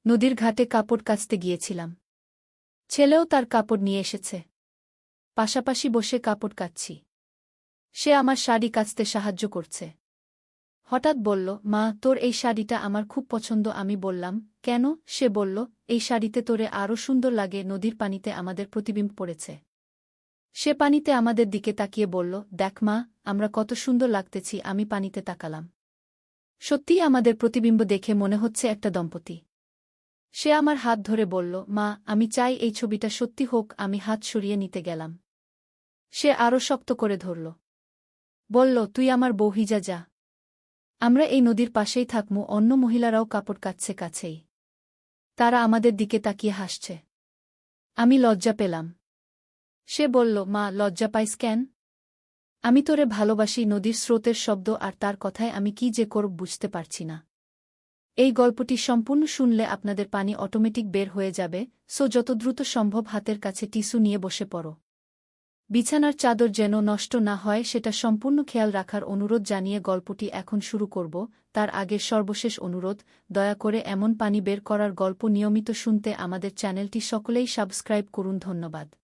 নদীর ঘাটে কাপড় কাচতে গিয়েছিলাম। ছেলেও তার কাপড় নিয়ে এসেছে। পাশাপাশি বসে কাপড় কাচ্ছি। সে আমার শাড়ি কাচতে সাহায্য করছে। হঠাৎ বলল, মা, তোর এই শাড়িটা আমার খুব পছন্দ। আমি বললাম, কেন? সে বলল, এই শাড়িতে তোরে আরও সুন্দর লাগে। নদীর পানিতে আমাদের প্রতিবিম্ব পড়েছে। সে পানিতে আমাদের দিকে তাকিয়ে বলল, দেখ মা, আমরা কত সুন্দর লাগতেছি। আমি পানিতে তাকালাম। সত্যিই আমাদের প্রতিবিম্ব দেখে মনে হচ্ছে একটা দম্পতি। সে আমার হাত ধরে বলল, মা, আমি চাই এই ছবিটা সত্যি হোক। আমি হাত সরিয়ে নিতে গেলাম। সে আরও শক্ত করে ধরল। বলল, তুই আমার বউ হিজা যা। আমরা এই নদীর পাশেই থাকমু। অন্য মহিলারাও কাপড় কাচ্ছে কাছেই। তারা আমাদের দিকে তাকিয়ে হাসছে। আমি লজ্জা পেলাম। সে বলল, মা, লজ্জা পাইস কেন? আমি তোরে ভালোবাসি। নদীর স্রোতের শব্দ আর তার কথায় আমি কি যে করব বুঝতে পারছি না। এই গল্পটি সম্পূর্ণ শুনলে আপনাদের পানি অটোমেটিক বের হয়ে যাবে, সো যত দ্রুত সম্ভব হাতের কাছে টিস্যু নিয়ে বসে পড়ো। বিছানার চাদর যেন নষ্ট না হয় সেটা সম্পূর্ণ খেয়াল রাখার অনুরোধ জানিয়ে গল্পটি এখন শুরু করব। তার আগে সর্বশেষ অনুরোধ, দয়া করে এমন পানি বের করার গল্প নিয়মিত শুনতে আমাদের চ্যানেলটি সকলেই সাবস্ক্রাইব করুন। ধন্যবাদ।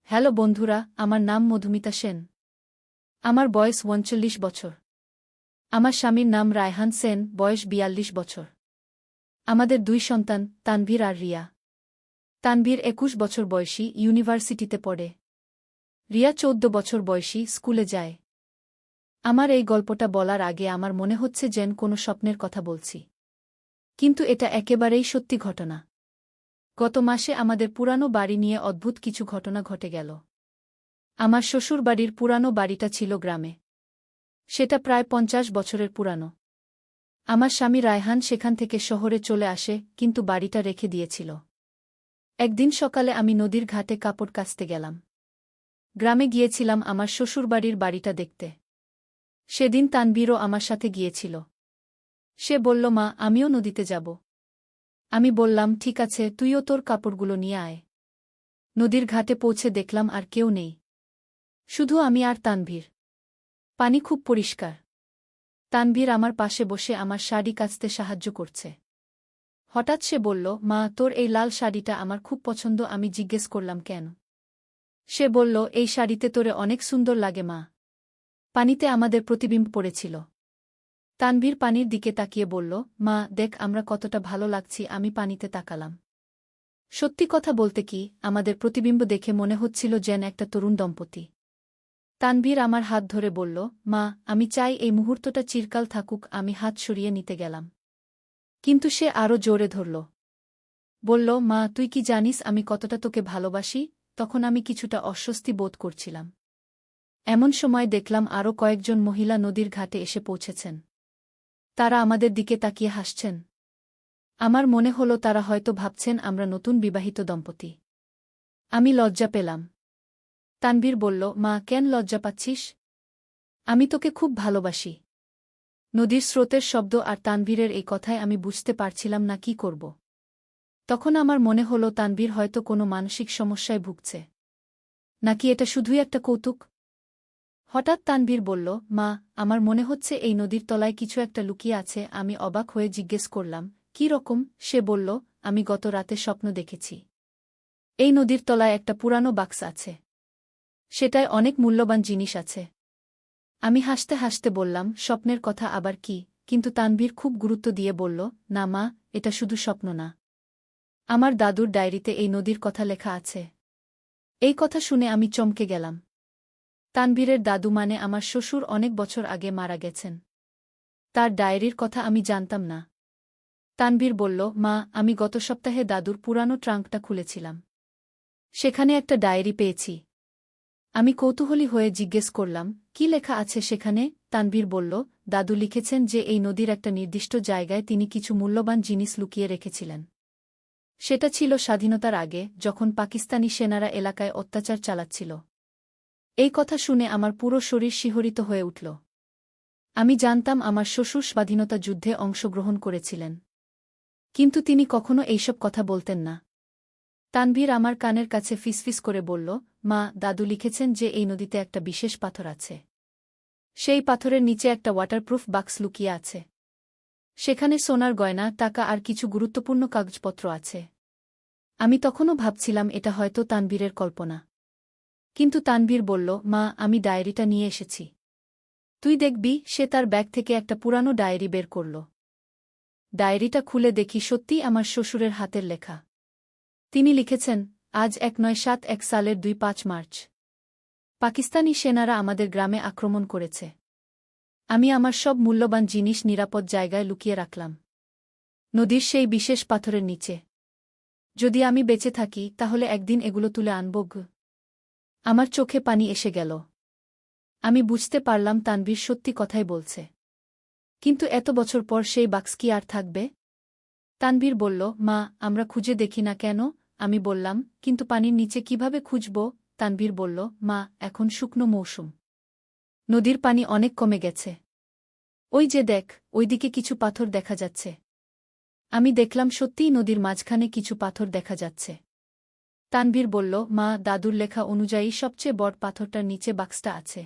হ্যালো বন্ধুরা, আমার নাম মধুমিতা সেন। আমার বয়স ৩৯ বছর। আমার স্বামীর নাম রায়হান সেন, বয়স ৪২ বছর। আমাদের ২ সন্তান, তানভীর আর রিয়া। তানভীর ২১ বছর বয়সী, ইউনিভার্সিটিতে পড়ে। রিয়া ১৪ বছর বয়সী, স্কুলে যায়। আমার এই গল্পটা বলার আগে আমার মনে হচ্ছে যেন কোনো স্বপ্নের কথা বলছি। কিন্তু এটা একেবারেই সত্যি ঘটনা। গত মাসে আমাদের পুরানো বাড়ি নিয়ে অদ্ভুত কিছু ঘটনা ঘটে গেল। আমার শ্বশুরবাড়ির পুরানো বাড়িটা ছিল গ্রামে। সেটা প্রায় ৫০ বছরের পুরানো। আমার স্বামী রায়হান সেখান থেকে শহরে চলে আসে, কিন্তু বাড়িটা রেখে দিয়েছিল। একদিন সকালে আমি নদীর ঘাটে কাপড় কাচতে গেলাম। গ্রামে গিয়েছিলাম আমার শ্বশুরবাড়ির বাড়িটা দেখতে। সেদিন তানভীরও আমার সাথে গিয়েছিল। সে বলল, মা, আমিও নদীতে যাব। আমি বললাম, ঠিক আছে, তুইও তোর কাপড়গুলো নিয়ে আয়। নদীর ঘাটে পৌঁছে দেখলাম আর কেউ নেই। শুধু আমি আর তানভীর। পানি খুব পরিষ্কার। তানভীর আমার পাশে বসে আমার শাড়ি কাচতে সাহায্য করছে। হঠাৎ সে বলল, মা, তোর এই লাল শাড়িটা আমার খুব পছন্দ। আমি জিজ্ঞেস করলাম, কেন? সে বলল, এই শাড়িতে তোরে অনেক সুন্দর লাগে মা। পানিতে আমাদের প্রতিবিম্ব পড়েছিল। তানভীর পানির দিকে তাকিয়ে বলল, মা, দেখ আমরা কতটা ভালো লাগছি। আমি পানিতে তাকালাম। সত্যি কথা বলতে কি, আমাদের প্রতিবিম্ব দেখে মনে হচ্ছিল যেন একটা তরুণ দম্পতি। তানভীর আমার হাত ধরে বলল, মা, আমি চাই এই মুহূর্তটা চিরকাল থাকুক। আমি হাত সরিয়ে নিতে গেলাম। কিন্তু সে আরও জোরে ধরল। বলল, মা, তুই কি জানিস আমি কতটা তোকে ভালোবাসি? তখন আমি কিছুটা অস্বস্তি বোধ করছিলাম। এমন সময় দেখলাম আরও কয়েকজন মহিলা নদীর ঘাটে এসে পৌঁছেছেন। তারা আমাদের দিকে তাকিয়ে হাসছেন। আমার মনে হলো তারা হয়তো ভাবছেন আমরা নতুন বিবাহিত দম্পতি। আমি লজ্জা পেলাম। তানভীর বলল, মা, কেন লজ্জা পাচ্ছিস? আমি তোকে খুব ভালোবাসি। নদীর স্রোতের শব্দ আর তানভীরের এই কথায় আমি বুঝতে পারছিলাম না কি করব। তখন আমার মনে হলো তানভীর হয়তো কোনো মানসিক সমস্যায় ভুগছে। নাকি এটা শুধুই একটা কৌতুক? হঠাৎ তানভীর বলল, মা, আমার মনে হচ্ছে এই নদীর তলায় কিছু একটা লুকিয়ে আছে। আমি অবাক হয়ে জিজ্ঞেস করলাম, কী রকম? সে বলল, আমি গত রাতে স্বপ্ন দেখেছি। এই নদীর তলায় একটা পুরানো বাক্স আছে। সেটায় অনেক মূল্যবান জিনিস আছে। আমি হাসতে হাসতে বললাম, স্বপ্নের কথা আবার কি? কিন্তু তানভীর খুব গুরুত্ব দিয়ে বলল, না মা, এটা শুধু স্বপ্ন না। আমার দাদুর ডায়েরিতে এই নদীর কথা লেখা আছে। এই কথা শুনে আমি চমকে গেলাম। তানভীরের দাদু মানে আমার শ্বশুর অনেক বছর আগে মারা গেছেন। তার ডায়েরির কথা আমি জানতাম না। তানভীর বলল, মা, আমি গত সপ্তাহে দাদুর পুরানো ট্রাঙ্কটা খুলেছিলাম। সেখানে একটা ডায়েরি পেয়েছি। আমি কৌতূহলী হয়ে জিজ্ঞেস করলাম, কি লেখা আছে সেখানে? তানভীর বলল, দাদু লিখেছেন যে এই নদীর একটা নির্দিষ্ট জায়গায় তিনি কিছু মূল্যবান জিনিস লুকিয়ে রেখেছিলেন। সেটা ছিল স্বাধীনতার আগে, যখন পাকিস্তানি সেনারা এলাকায় অত্যাচার চালাচ্ছিল। এই কথা শুনে আমার পুরো শরীর শিহরিত হয়ে উঠল। আমি জানতাম আমার শ্বশুর স্বাধীনতা যুদ্ধে অংশগ্রহণ করেছিলেন। কিন্তু তিনি কখনো এইসব কথা বলতেন না। তানভীর আমার কানের কাছে ফিসফিস করে বলল, মা, দাদু লিখেছেন যে এই নদীতে একটা বিশেষ পাথর আছে। সেই পাথরের নিচে একটা ওয়াটারপ্রুফ বাক্স লুকিয়ে আছে। সেখানে সোনার গয়না, টাকা আর কিছু গুরুত্বপূর্ণ কাগজপত্র আছে। আমি তখনও ভাবছিলাম এটা হয়তো তানবীরের কল্পনা। কিন্তু তানবীর বলল, মা, আমি ডায়েরিটা নিয়ে এসেছি। তুই দেখবি। সে তার ব্যাগ থেকে একটা পুরানো ডায়েরি বের করল। ডায়েরিটা খুলে দেখি সত্যিই আমার শ্বশুরের হাতের লেখা। তিনি লিখেছেন, আজ 1971 সালের 2-5 মার্চ পাকিস্তানি সেনারা আমাদের গ্রামে আক্রমণ করেছে। আমি আমার সব মূল্যবান জিনিস নিরাপদ জায়গায় লুকিয়ে রাখলাম, নদীর সেই বিশেষ পাথরের নিচে। যদি আমি বেঁচে থাকি তাহলে একদিন এগুলো তুলে আনব। আমার চোখে পানি এসে গেল। আমি বুঝতে পারলাম তানবীর সত্যি কথাই বলছে। কিন্তু এত বছর পর সেই বাক্স কি আর থাকবে? তানবীর বলল, মা, আমরা খুঁজে দেখি না কেন? আমি বললাম, কিন্তু পানির নিচে কিভাবে খুঁজব? তানবীর বলল, মা, এখন শুকনো মৌসুম। নদীর পানি অনেক কমে গেছে। ওই যে দেখ, ওইদিকে কিছু পাথর দেখা যাচ্ছে। আমি দেখলাম সত্যিই নদীর মাঝখানে কিছু পাথর দেখা যাচ্ছে। তানবীর বলল, মা, দাদুর লেখা অনুযায়ী সবচেয়ে বড় পাথরটার নিচে বাক্সটা আছে।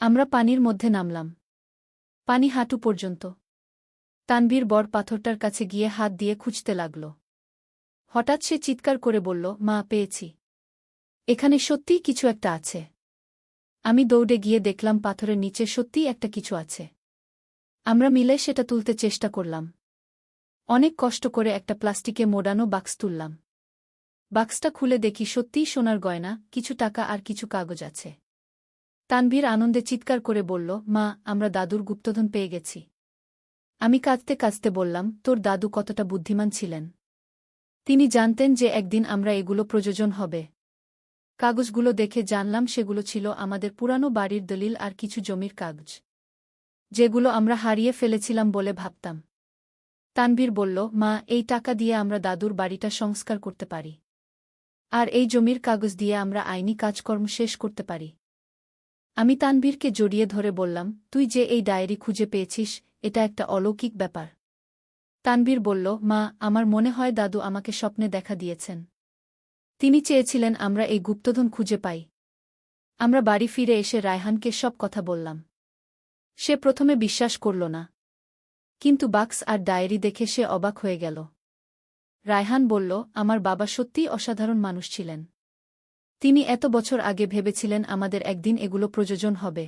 আমরা পানির মধ্যে নামলাম, পানি হাঁটু পর্যন্ত। তানবীর বড় পাথরটার কাছে গিয়ে হাত দিয়ে খুঁজতে লাগল। হঠাৎ সে চিৎকার করে বলল, মা, পেয়েছি। এখানে সত্যিই কিছু একটা আছে। আমি দৌড়ে গিয়ে দেখলাম পাথরের নিচে সত্যিই একটা কিছু আছে। আমরা মিলে সেটা তুলতে চেষ্টা করলাম। অনেক কষ্ট করে একটা প্লাস্টিকে মোড়ানো বাক্স তুললাম। বাক্সটা খুলে দেখি সত্যিই সোনার গয়না, কিছু টাকা আর কিছু কাগজ আছে। তানভীর আনন্দে চিৎকার করে বলল, মা, আমরা দাদুর গুপ্তধন পেয়ে গেছি। আমি কাঁদতে কাঁদতে বললাম, তোর দাদু কতটা বুদ্ধিমান ছিলেন। তিনি জানতেন যে একদিন আমরা এগুলো প্রয়োজন হবে। কাগজগুলো দেখে জানলাম সেগুলো ছিল আমাদের পুরানো বাড়ির দলিল আর কিছু জমির কাগজ, যেগুলো আমরা হারিয়ে ফেলেছিলাম বলে ভাবতাম। তানভীর বলল, মা, এই টাকা দিয়ে আমরা দাদুর বাড়িটা সংস্কার করতে পারি। আর এই জমির কাগজ দিয়ে আমরা আইনি কাজকর্ম শেষ করতে পারি। আমি তানভীরকে জড়িয়ে ধরে বললাম, তুই যে এই ডায়েরি খুঁজে পেয়েছিস, এটা একটা অলৌকিক ব্যাপার। তানভীর বলল, মা, আমার মনে হয় দাদু আমাকে স্বপ্নে দেখা দিয়েছেন। তিনি চেয়েছিলেন আমরা এই গুপ্তধন খুঁজে পাই। আমরা বাড়ি ফিরে এসে রায়হানকে সব কথা বললাম। সে প্রথমে বিশ্বাস করল না, কিন্তু বাক্স আর ডায়েরি দেখে সে অবাক হয়ে গেল। রায়হান বলল, আমার বাবা সত্যিই অসাধারণ মানুষ ছিলেন। তিনি এত বছর আগে ভেবেছিলেন আমাদের একদিন এগুলো প্রয়োজন হবে।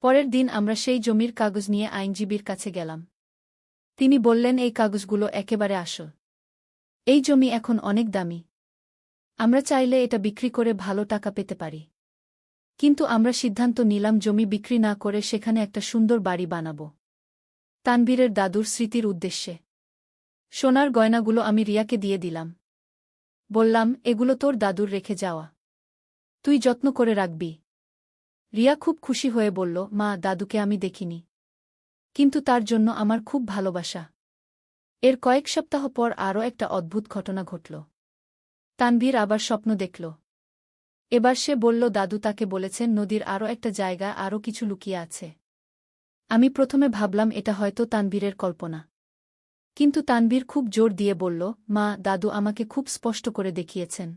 পরের দিন আমরা সেই জমির কাগজ নিয়ে আইনজীবীর কাছে গেলাম। তিনি বললেন, এই কাগজগুলো একেবারে আসল। এই জমি এখন অনেক দামি। আমরা চাইলে এটা বিক্রি করে ভালো টাকা পেতে পারি। কিন্তু আমরা সিদ্ধান্ত নিলাম জমি বিক্রি না করে সেখানে একটা সুন্দর বাড়ি বানাব, তানভীরের দাদুর স্মৃতির উদ্দেশ্যে। সোনার গয়নাগুলো আমি রিয়াকে দিয়ে দিলাম। বললাম, এগুলো তোর দাদুর রেখে যাওয়া, তুই যত্ন করে রাখবি। রিয়া খুব খুশি হয়ে বলল, মা, দাদুকে আমি দেখিনি, কিন্তু তার জন্য আমার খুব ভালোবাসা। এর কয়েক সপ্তাহ পর আরও একটা অদ্ভুত ঘটনা ঘটল। তানভীর আবার স্বপ্ন দেখল। এবার সে বলল, দাদু তাকে বলেছেন নদীর আরও একটা জায়গা আরও কিছু লুকিয়ে আছে। আমি প্রথমে ভাবলাম এটা হয়তো তানভীরের কল্পনা। কিন্তু তানভীর খুব জোর দিয়ে বলল, মা, দাদু আমাকে খুব স্পষ্ট করে দেখিয়েছেন।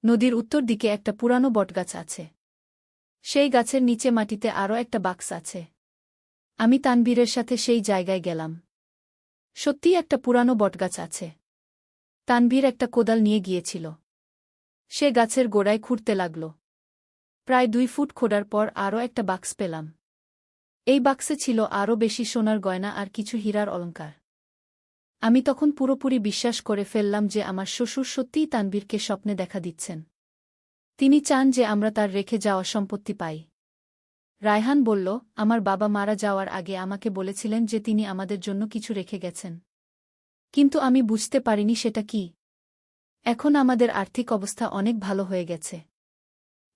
নদীর উত্তর দিকে একটা পুরানো বটগাছ আছে। সেই গাছের নিচে মাটিতে আরও একটা বাক্স আছে। আমি তানভীরের সাথে সেই জায়গায় গেলাম। সত্যিই একটা পুরানো বটগাছ আছে। তানভীর একটা কোদাল নিয়ে গিয়েছিল। সে গাছের গোড়ায় খুঁড়তে লাগল। প্রায় 2 ফুট খোঁড়ার পর আরও একটা বাক্স পেলাম। এই বাক্সে ছিল আরও বেশি সোনার গয়না আর কিছু হীরার অলংকার। আমি তখন পুরোপুরি বিশ্বাস করে ফেললাম যে আমার শ্বশুর সত্যিই তানভীরকে স্বপ্নে দেখা দিচ্ছেন। তিনি চান যে আমরা তার রেখে যাওয়া সম্পত্তি পাই। রায়হান বলল, আমার বাবা মারা যাওয়ার আগে আমাকে বলেছিলেন যে তিনি আমাদের জন্য কিছু রেখে গেছেন। কিন্তু আমি বুঝতে পারিনি সেটা কি। এখন আমাদের আর্থিক অবস্থা অনেক ভালো হয়ে গেছে।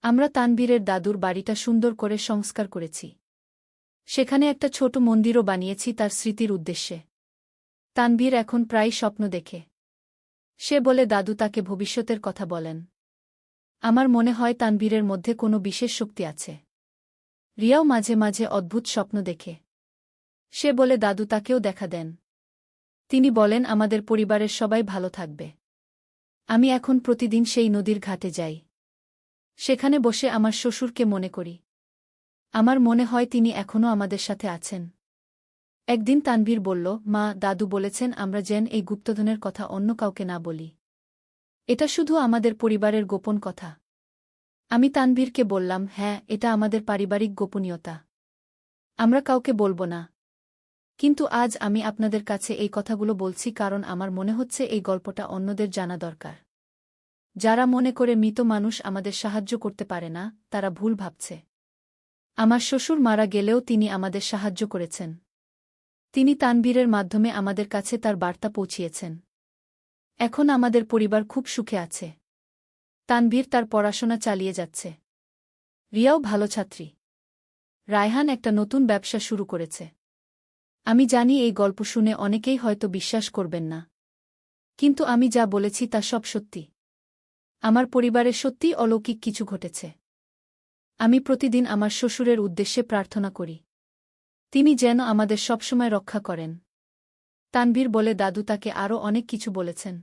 আমরা তানভীরের দাদুর বাড়িটা সুন্দর করে সংস্কার করেছি। সেখানে একটা ছোট মন্দিরও বানিয়েছি তার স্মৃতির উদ্দেশ্যে। তানভীর এখন প্রায় স্বপ্ন দেখে। সে বলে দাদু তাকে ভবিষ্যতের কথা বলেন। আমার মনে হয় তানভীরের মধ্যে কোনো বিশেষ শক্তি আছে। রিয়াও মাঝে মাঝে অদ্ভুত স্বপ্ন দেখে। সে বলে দাদু তাকেও দেখা দেন। তিনি বলেন আমাদের পরিবারের সবাই ভালো থাকবে। আমি এখন প্রতিদিন সেই নদীর ঘাটে যাই। সেখানে বসে আমার শ্বশুরকে মনে করি। আমার মনে হয় তিনি এখনও আমাদের সাথে আছেন। একদিন তানভীর বলল, মা, দাদু বলেছেন আমরা যেন এই গুপ্তধনের কথা অন্য কাউকে না বলি। এটা শুধু আমাদের পরিবারের গোপন কথা। আমি তানভীরকে বললাম, হ্যাঁ, এটা আমাদের পারিবারিক গোপনীয়তা। আমরা কাউকে বলব না। কিন্তু আজ আমি আপনাদের কাছে এই কথাগুলো বলছি কারণ আমার মনে হচ্ছে এই গল্পটা অন্যদের জানা দরকার। যারা মনে করে মৃত মানুষ আমাদের সাহায্য করতে পারে না, তারা ভুল ভাবছে। আমার শ্বশুর মারা গেলেও তিনি আমাদের সাহায্য করেছেন। তিনি তানভীরের মাধ্যমে আমাদের কাছে তার বার্তা পৌঁছিয়েছেন। এখন আমাদের পরিবার খুব সুখে আছে। তানভীর তার পড়াশোনা চালিয়ে যাচ্ছে। রিয়াও ভালো ছাত্রী। রায়হান একটা নতুন ব্যবসা শুরু করেছে। আমি জানি এই গল্প শুনে অনেকেই হয়তো বিশ্বাস করবেন না। কিন্তু আমি যা বলেছি তা সব সত্যি। আমার পরিবারে সত্যিই অলৌকিক কিছু ঘটেছে। আমি প্রতিদিন আমার শ্বশুরের উদ্দেশ্যে প্রার্থনা করি। তিনি যেন আমাদের সবসময় রক্ষা করেন। তানভীর বলে দাদু তাকে আরও অনেক কিছু বলেছেন।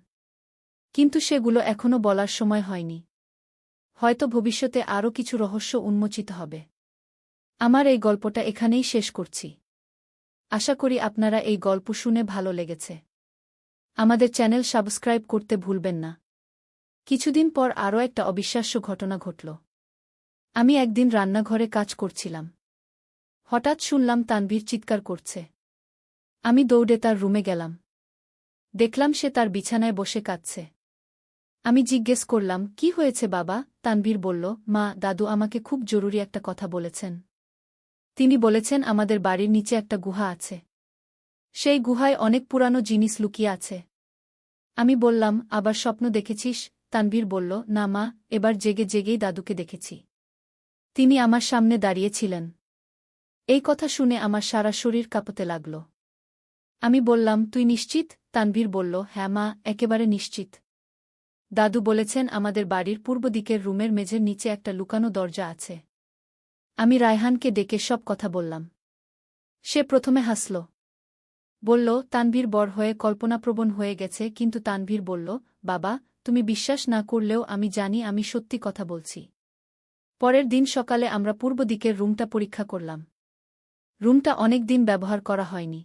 কিন্তু সেগুলো এখনও বলার সময় হয়নি। হয়তো ভবিষ্যতে আরও কিছু রহস্য উন্মোচিত হবে। আমার এই গল্পটা এখানেই শেষ করছি। আশা করি আপনারা এই গল্প শুনে ভালো লেগেছে। আমাদের চ্যানেল সাবস্ক্রাইব করতে ভুলবেন না। কিছুদিন পর আরও একটা অবিশ্বাস্য ঘটনা ঘটল। আমি একদিন রান্নাঘরে কাজ করছিলাম। হঠাৎ শুনলাম তানভীর চিৎকার করছে। আমি দৌড়ে তার রুমে গেলাম। দেখলাম সে তার বিছানায় বসে কাঁদছে। আমি জিজ্ঞেস করলাম, কি হয়েছে বাবা? তানভীর বলল, মা, দাদু আমাকে খুব জরুরি একটা কথা বলেছেন। তিনি বলেছেন আমাদের বাড়ির নিচে একটা গুহা আছে। সেই গুহায় অনেক পুরানো জিনিস লুকিয়ে আছে। আমি বললাম, আবার স্বপ্ন দেখেছিস? তানভীর বলল, না মা, এবার জেগে জেগেই দাদুকে দেখেছি। তিনি আমার সামনে দাঁড়িয়েছিলেন। এই কথা শুনে আমার সারা শরীর কাঁপতে লাগল। আমি বললাম, তুই নিশ্চিত? তানভীর বলল, হ্যাঁ মা, একেবারে নিশ্চিত। দাদু বলেছেন আমাদের বাড়ির পূর্ব দিকের রুমের মেঝের নিচে একটা লুকানো দরজা আছে। আমি রায়হানকে ডেকে সব কথা বললাম। সে প্রথমে হাসল। বলল, তানভীর বড় হয়ে কল্পনাপ্রবণ হয়ে গেছে। কিন্তু তানভীর বলল, বাবা, তুমি বিশ্বাস না করলেও আমি জানি আমি সত্যি কথা বলছি। পরের দিন সকালে আমরা পূর্ব দিকের রুমটা পরীক্ষা করলাম। রুমটা অনেক দিন ব্যবহার করা হয়নি।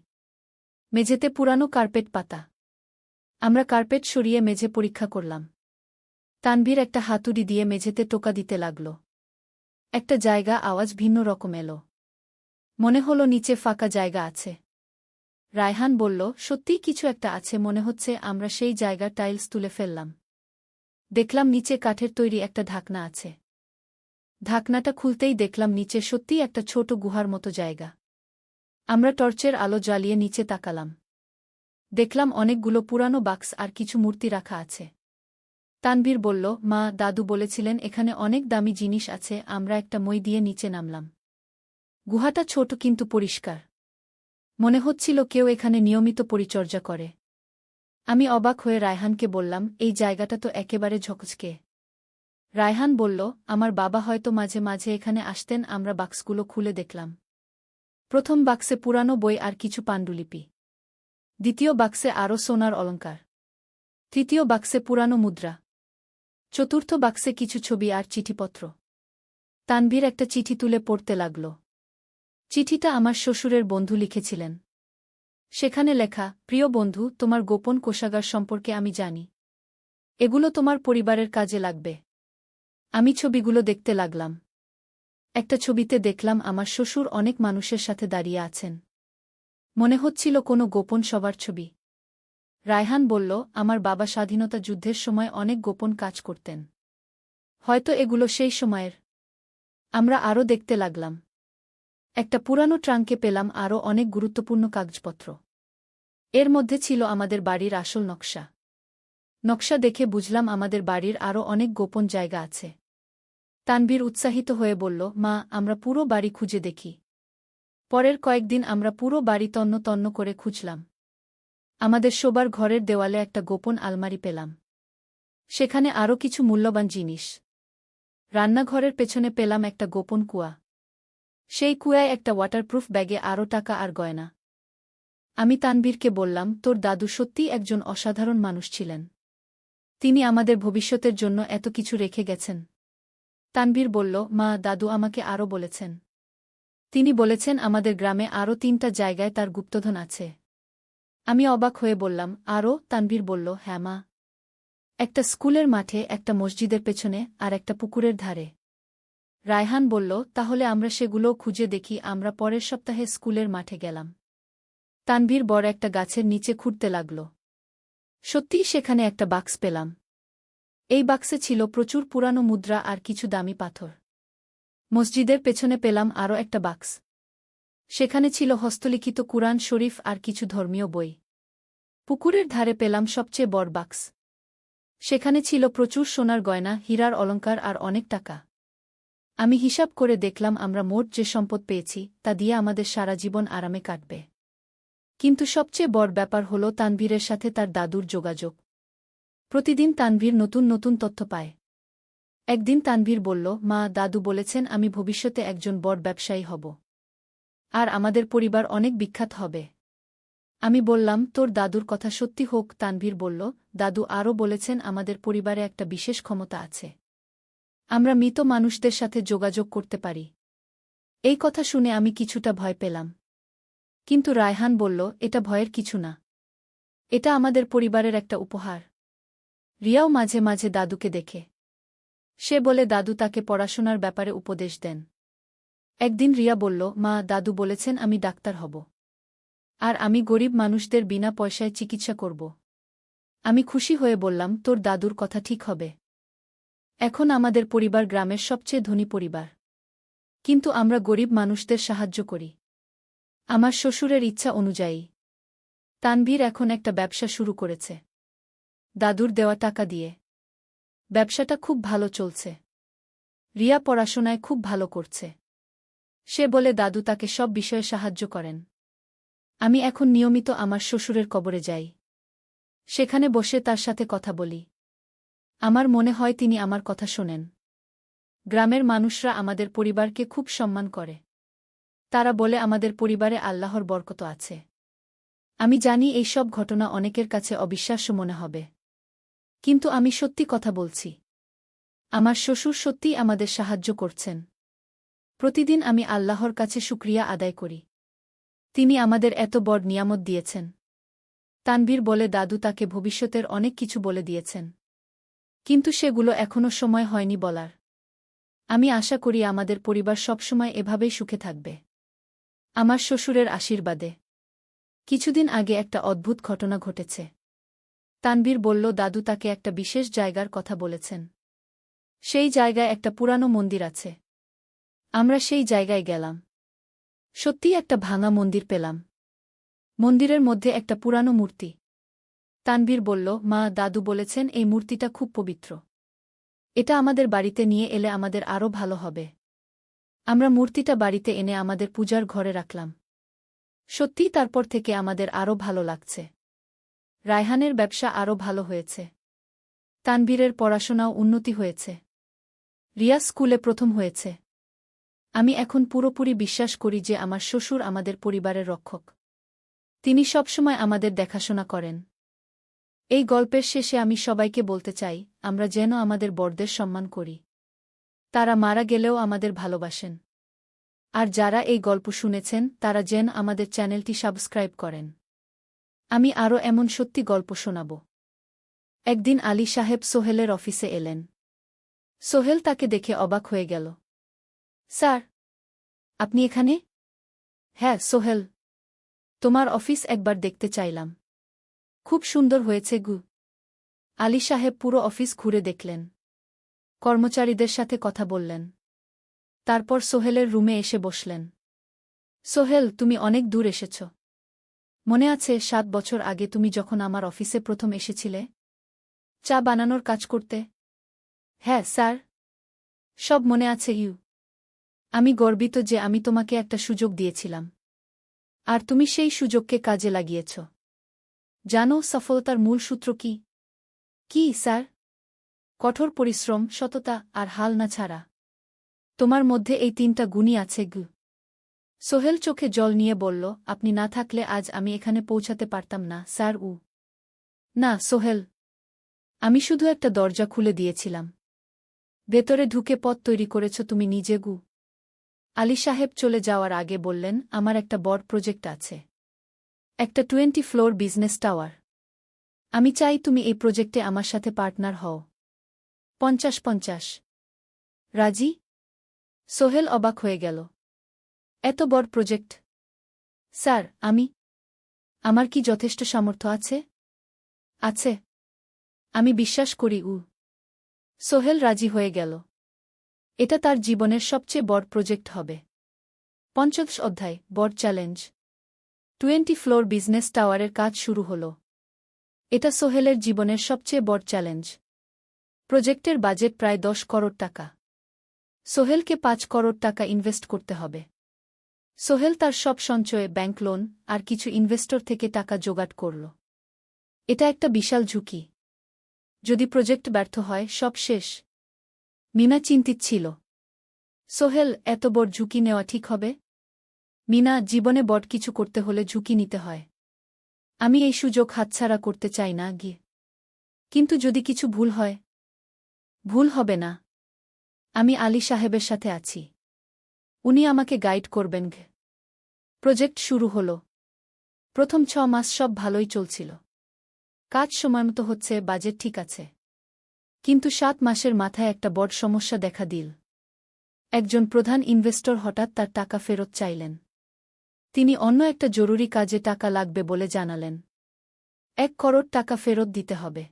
মেঝেতে পুরানো কার্পেট পাতা। আমরা কার্পেট সরিয়ে মেঝে পরীক্ষা করলাম। তানভীর একটা হাতুড়ি দিয়ে মেঝেতে টোকা দিতে লাগল। একটা জায়গা আওয়াজ ভিন্ন রকম এলো। মনে হলো নিচে ফাঁকা জায়গা আছে। রায়হান বলল, সত্যিই কিছু একটা আছে মনে হচ্ছে। আমরা সেই জায়গার টাইলস তুলে ফেললাম। দেখলাম নিচে কাঠের তৈরি একটা ঢাকনা আছে। ঢাকনাটা খুলতেই দেখলাম নিচে সত্যিই একটা ছোট গুহার মতো জায়গা। আমরা টর্চের আলো জ্বালিয়ে নিচে তাকালাম। দেখলাম অনেকগুলো পুরানো বাক্স আর কিছু মূর্তি রাখা আছে। তানভীর বলল, মা, দাদু বলেছিলেন এখানে অনেক দামি জিনিস আছে। আমরা একটা মই দিয়ে নিচে নামলাম। গুহাটা ছোট কিন্তু পরিষ্কার। মনে হচ্ছিল কেউ এখানে নিয়মিত পরিচর্যা করে। আমি অবাক হয়ে রায়হানকে বললাম, এই জায়গাটা তো একেবারে ঝকঝকে। রায়হান বলল, আমার বাবা হয়তো মাঝে মাঝে এখানে আসতেন। আমরা বাক্সগুলো খুলে দেখলাম। প্রথম বাক্সে পুরানো বই আর কিছু পাণ্ডুলিপি। দ্বিতীয় বাক্সে আরও সোনার অলংকার। তৃতীয় বাক্সে পুরানো মুদ্রা। চতুর্থ বাক্সে কিছু ছবি আর চিঠিপত্র। তানভীর একটা চিঠি তুলে পড়তে লাগল। চিঠিটা আমার শ্বশুরের বন্ধু লিখেছিলেন। সেখানে লেখা, প্রিয় বন্ধু, তোমার গোপন কোষাগার সম্পর্কে আমি জানি। এগুলো তোমার পরিবারের কাজে লাগবে। আমি ছবিগুলো দেখতে লাগলাম। একটা ছবিতে দেখলাম আমার শ্বশুর অনেক মানুষের সাথে দাঁড়িয়ে আছেন। মনে হচ্ছিল কোনো গোপন সবার ছবি। রায়হান বলল, আমার বাবা স্বাধীনতা যুদ্ধের সময় অনেক গোপন কাজ করতেন। হয়তো এগুলো সেই সময়ের। আমরা আরও দেখতে লাগলাম। একটা পুরানো ট্রাঙ্কে পেলাম আরও অনেক গুরুত্বপূর্ণ কাগজপত্র। এর মধ্যে ছিল আমাদের বাড়ির আসল নকশা। নকশা দেখে বুঝলাম আমাদের বাড়ির আরও অনেক গোপন জায়গা আছে। তানভীর উৎসাহিত হয়ে বলল, মা, আমরা পুরো বাড়ি খুঁজে দেখি। পরের কয়েকদিন আমরা পুরো বাড়ি তন্ন তন্ন করে খুঁজলাম। আমাদের শোবার ঘরের দেওয়ালে একটা গোপন আলমারি পেলাম। সেখানে আরও কিছু মূল্যবান জিনিস। রান্নাঘরের পেছনে পেলাম একটা গোপন কুয়া। সেই কুয়ায় একটা ওয়াটারপ্রুফ ব্যাগে আরও টাকা আর গয়না। আমি তানভীরকে বললাম, তোর দাদু সত্যিই একজন অসাধারণ মানুষ ছিলেন। তিনি আমাদের ভবিষ্যতের জন্য এত কিছু রেখে গেছেন। তানভীর বলল, মা, দাদু আমাকে আরও বলেছেন তিনি বলেছেন আমাদের গ্রামে আরও ৩টা জায়গায় তার গুপ্তধন আছে। আমি অবাক হয়ে বললাম, আরও? তানভীর বলল, হ্যাঁ মা। একটা স্কুলের মাঠে, একটা মসজিদের পেছনে, আর একটা পুকুরের ধারে। রায়হান বলল, তাহলে আমরা সেগুলোও খুঁজে দেখি। আমরা পরের সপ্তাহে স্কুলের মাঠে গেলাম। তানভীর বড় একটা গাছের নিচে খুঁড়তে লাগল। সত্যিই সেখানে একটা বাক্স পেলাম। এই বাক্সে ছিল প্রচুর পুরানো মুদ্রা আর কিছু দামি পাথর। মসজিদের পেছনে পেলাম আরও একটা বাক্স। সেখানে ছিল হস্তলিখিত কুরআন শরীফ আর কিছু ধর্মীয় বই। পুকুরের ধারে পেলাম সবচেয়ে বড় বাক্স। সেখানে ছিল প্রচুর সোনার গয়না, হীরার অলংকার আর অনেক টাকা। আমি হিসাব করে দেখলাম আমরা মোট যে সম্পদ পেয়েছি তা দিয়ে আমাদের সারা জীবন আরামে কাটবে। কিন্তু সবচেয়ে বড় ব্যাপার হল তানভীরের সাথে তার দাদুর যোগাযোগ। প্রতিদিন তানভীর নতুন নতুন তথ্য পায়। একদিন তানভীর বলল, মা, দাদু বলেছেন আমি ভবিষ্যতে একজন বড় ব্যবসায়ী হব। আর আমাদের পরিবার অনেক বিখ্যাত হবে। আমি বললাম, তোর দাদুর কথা সত্যি হোক। তানভীর বলল, দাদু আরও বলেছেন আমাদের পরিবারে একটা বিশেষ ক্ষমতা আছে। আমরা মৃত মানুষদের সাথে যোগাযোগ করতে পারি। এই কথা শুনে আমি কিছুটা ভয় পেলাম। কিন্তু রায়হান বলল, এটা ভয়ের কিছু না। এটা আমাদের পরিবারের একটা উপহার। রিয়াও মাঝে মাঝে দাদুকে দেখে। সে বলে দাদু তাকে পড়াশোনার ব্যাপারে উপদেশ দেন। একদিন রিয়া বলল, মা, দাদু বলেছেন আমি ডাক্তার হব। আর আমি গরিব মানুষদের বিনা পয়সায় চিকিৎসা করব। আমি খুশি হয়ে বললাম, তোর দাদুর কথা ঠিক হবে। এখন আমাদের পরিবার গ্রামের সবচেয়ে ধনী পরিবার। কিন্তু আমরা গরিব মানুষদের সাহায্য করি আমার শ্বশুরের ইচ্ছা অনুযায়ী। তানভীর এখন একটা ব্যবসা শুরু করেছে দাদুর দেওয়া টাকা দিয়ে। ব্যবসাটা খুব ভালো চলছে। রিয়া পড়াশোনায় খুব ভালো করছে। সে বলে দাদু তাকে সব বিষয়ে সাহায্য করেন। আমি এখন নিয়মিত আমার শ্বশুরের কবরে যাই। সেখানে বসে তার সাথে কথা বলি। আমার মনে হয় তিনি আমার কথা শোনেন। গ্রামের মানুষরা আমাদের পরিবারকে খুব সম্মান করে। তারা বলে আমাদের পরিবারে আল্লাহর বরকত আছে। আমি জানি এই সব ঘটনা অনেকের কাছে অবিশ্বাস্য মনে হবে। কিন্তু আমি সত্যি কথা বলছি। আমার শ্বশুর সত্যিই আমাদের সাহায্য করছেন। প্রতিদিন আমি আল্লাহর কাছে শুকরিয়া আদায় করি। তিনি আমাদের এত বড় নিয়ামত দিয়েছেন। তানভীর বলে, দাদু তাকে ভবিষ্যতের অনেক কিছু বলে দিয়েছেন। কিন্তু সেগুলো এখনও সময় হয়নি বলার। আমি আশা করি আমাদের পরিবার সবসময় এভাবেই সুখে থাকবে আমার শ্বশুরের আশীর্বাদে। কিছুদিন আগে একটা অদ্ভুত ঘটনা ঘটেছে। তানভীর বলল, দাদু তাকে একটা বিশেষ জায়গার কথা বলেছেন। সেই জায়গায় একটা পুরানো মন্দির আছে। আমরা সেই জায়গায় গেলাম। সত্যিই একটা ভাঙা মন্দির পেলাম। মন্দিরের মধ্যে একটা পুরানো মূর্তি। তানভীর বলল, মা, দাদু বলেছেন এই মূর্তিটা খুব পবিত্র। এটা আমাদের বাড়িতে নিয়ে এলে আমাদের আরও ভালো হবে। আমরা মূর্তিটা বাড়িতে এনে আমাদের পূজার ঘরে রাখলাম। সত্যিই তারপর থেকে আমাদের আরও ভালো লাগছে। রায়হানের ব্যবসা আরও ভালো হয়েছে। তানভীরের পড়াশোনাও উন্নতি হয়েছে। রিয়া স্কুলে প্রথম হয়েছে। আমি এখন পুরোপুরি বিশ্বাস করি যে আমার শ্বশুর আমাদের পরিবারের রক্ষক। তিনি সবসময় আমাদের দেখাশোনা করেন। এই গল্পের শেষে আমি সবাইকে বলতে চাই, আমরা যেন আমাদের বড়দের সম্মান করি। তারা মারা গেলেও আমাদের ভালোবাসেন। আর যারা এই গল্প শুনেছেন তারা যেন আমাদের চ্যানেলটি সাবস্ক্রাইব করেন। আমি আরও এমন সত্যি গল্প শোনাব। একদিন আলী সাহেব সোহেলের অফিসে এলেন। সোহেল তাকে দেখে অবাক হয়ে গেল। স্যার, আপনি এখানে? হ্যাঁ সোহেল, তোমার অফিস একবার দেখতে চাইলাম। খুব সুন্দর হয়েছে গু। আলী সাহেব পুরো অফিস ঘুরে দেখলেন। কর্মচারীদের সাথে কথা বললেন। তারপর সোহেলের রুমে এসে বসলেন। সোহেল, তুমি অনেক দূর এসেছ। মনে আছে 7 বছর আগে তুমি যখন আমার অফিসে প্রথম এসেছিলে চা বানানোর কাজ করতে? হ্যাঁ স্যার, সব মনে আছে ইউ। আমি গর্বিত যে আমি তোমাকে একটা সুযোগ দিয়েছিলাম। আর তুমি সেই সুযোগকে কাজে লাগিয়েছ। জানো সফলতার মূল সূত্র কি? কি স্যার? কঠোর পরিশ্রম, সততা আর হাল না ছাড়া। তোমার মধ্যে এই 3টা গুণই আছে গু। সোহেল চোখে জল নিয়ে বলল, আপনি না থাকলে আজ আমি এখানে পৌঁছাতে পারতাম না স্যার। না সোহেল, আমি শুধু একটা দরজা খুলে দিয়েছিলাম। ভেতরে ঢুকে পথ তৈরি করেছ তুমি নিজে গু। আলী সাহেব চলে যাওয়ার আগে বললেন, আমার একটা বড় প্রজেক্ট আছে, একটা 20 ফ্লোর বিজনেস টাওয়ার। আমি চাই তুমি এই প্রজেক্টে আমার সাথে পার্টনার হও। 50-50 রাজি? সোহেল অবাক হয়ে গেল। এত বড় প্রজেক্ট? স্যার, আমার কি যথেষ্ট সামর্থ্য আছে? আছে। আমি বিশ্বাস করি। সোহেল রাজি হয়ে গেল। এটা তার জীবনের সবচেয়ে বড় প্রজেক্ট হবে। 50 অধ্যায়, বড় চ্যালেঞ্জ। 20 ফ্লোর বিজনেস টাওয়ারের কাজ শুরু হল। এটা সোহেলের জীবনের সবচেয়ে বড় চ্যালেঞ্জ। প্রজেক্টের বাজেট প্রায় 10 করোড় টাকা। সোহেলকে 5 করোড় টাকা ইনভেস্ট করতে হবে। সোহেল তার সব সঞ্চয়ে, ব্যাংক লোন আর কিছু ইনভেস্টর থেকে টাকা জোগাড় করল। এটা একটা বিশাল ঝুঁকি। যদি প্রজেক্ট ব্যর্থ হয়, সব শেষ। মিনা চিন্তিত ছিল। সোহেল, এত বড় ঝুঁকি নেওয়া ঠিক হবে? মিনা, জীবনে বড় কিছু করতে হলে ঝুঁকি নিতে হয়। আমি এই সুযোগ হাতছাড়া করতে চাই না। কিন্তু যদি কিছু ভুল হয়? ভুল হবে না। আমি আলী সাহেবের সাথে আছি। উনি আমাকে গাইড করবেন। প্রজেক্ট শুরু হল। প্রথম 6 মাস সব ভালোই চলছিল। কাজ সময়মতো হচ্ছে, বাজেট ঠিক আছে। কিন্তু 7 মাসের মাথায় একটা বড় সমস্যা দেখা দিল। একজন প্রধান ইনভেস্টর হঠাৎ তার টাকা ফেরত চাইলেন। তিনি অন্য একটা জরুরি কাজে টাকা লাগবে বলে জানালেন। 1 করোড় টাকা ফেরত দিতে হবে।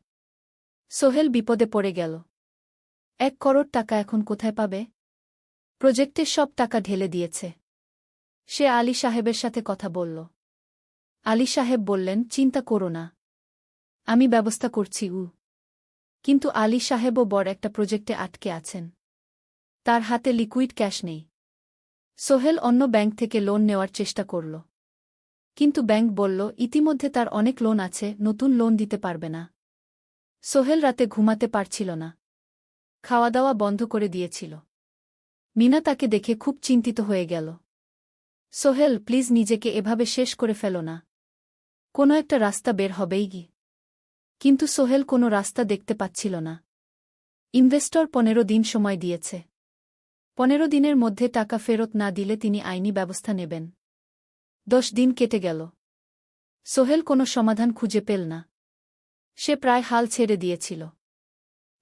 সোহেল বিপদে পড়ে গেল। 1 করোড় টাকা এখন কোথায় পাবে? প্রজেক্টে সব টাকা ঢেলে দিয়েছে। সে আলী সাহেবের সাথে কথা বলল। আলী সাহেব বললেন, চিন্তা করো না, আমি ব্যবস্থা করছি। কিন্তু আলী সাহেবও বড় একটা প্রজেক্টে আটকে আছেন। তার হাতে লিকুইড ক্যাশ নেই। সোহেল অন্য ব্যাংক থেকে লোন নেওয়ার চেষ্টা করল। কিন্তু ব্যাংক বলল, ইতিমধ্যে তার অনেক লোন আছে, নতুন লোন দিতে পারবে না। সোহেল রাতে ঘুমাতে পারছিল না। খাওয়া দাওয়া বন্ধ করে দিয়েছিল। মিনা তাকে দেখে খুব চিন্তিত হয়ে গেল। সোহেল, প্লিজ নিজেকে এভাবে শেষ করে ফেলো না। কোনো একটা রাস্তা বের হবেই। কিন্তু সোহেল কোনো রাস্তা দেখতে পাচ্ছিল না। ইনভেস্টর 15 দিন সময় দিয়েছে। 15 দিনের মধ্যে টাকা ফেরত না দিলে তিনি আইনি ব্যবস্থা নেবেন। 10 দিন কেটে গেল। সোহেল কোনো সমাধান খুঁজে পেল না। সে প্রায় হাল ছেড়ে দিয়েছিল।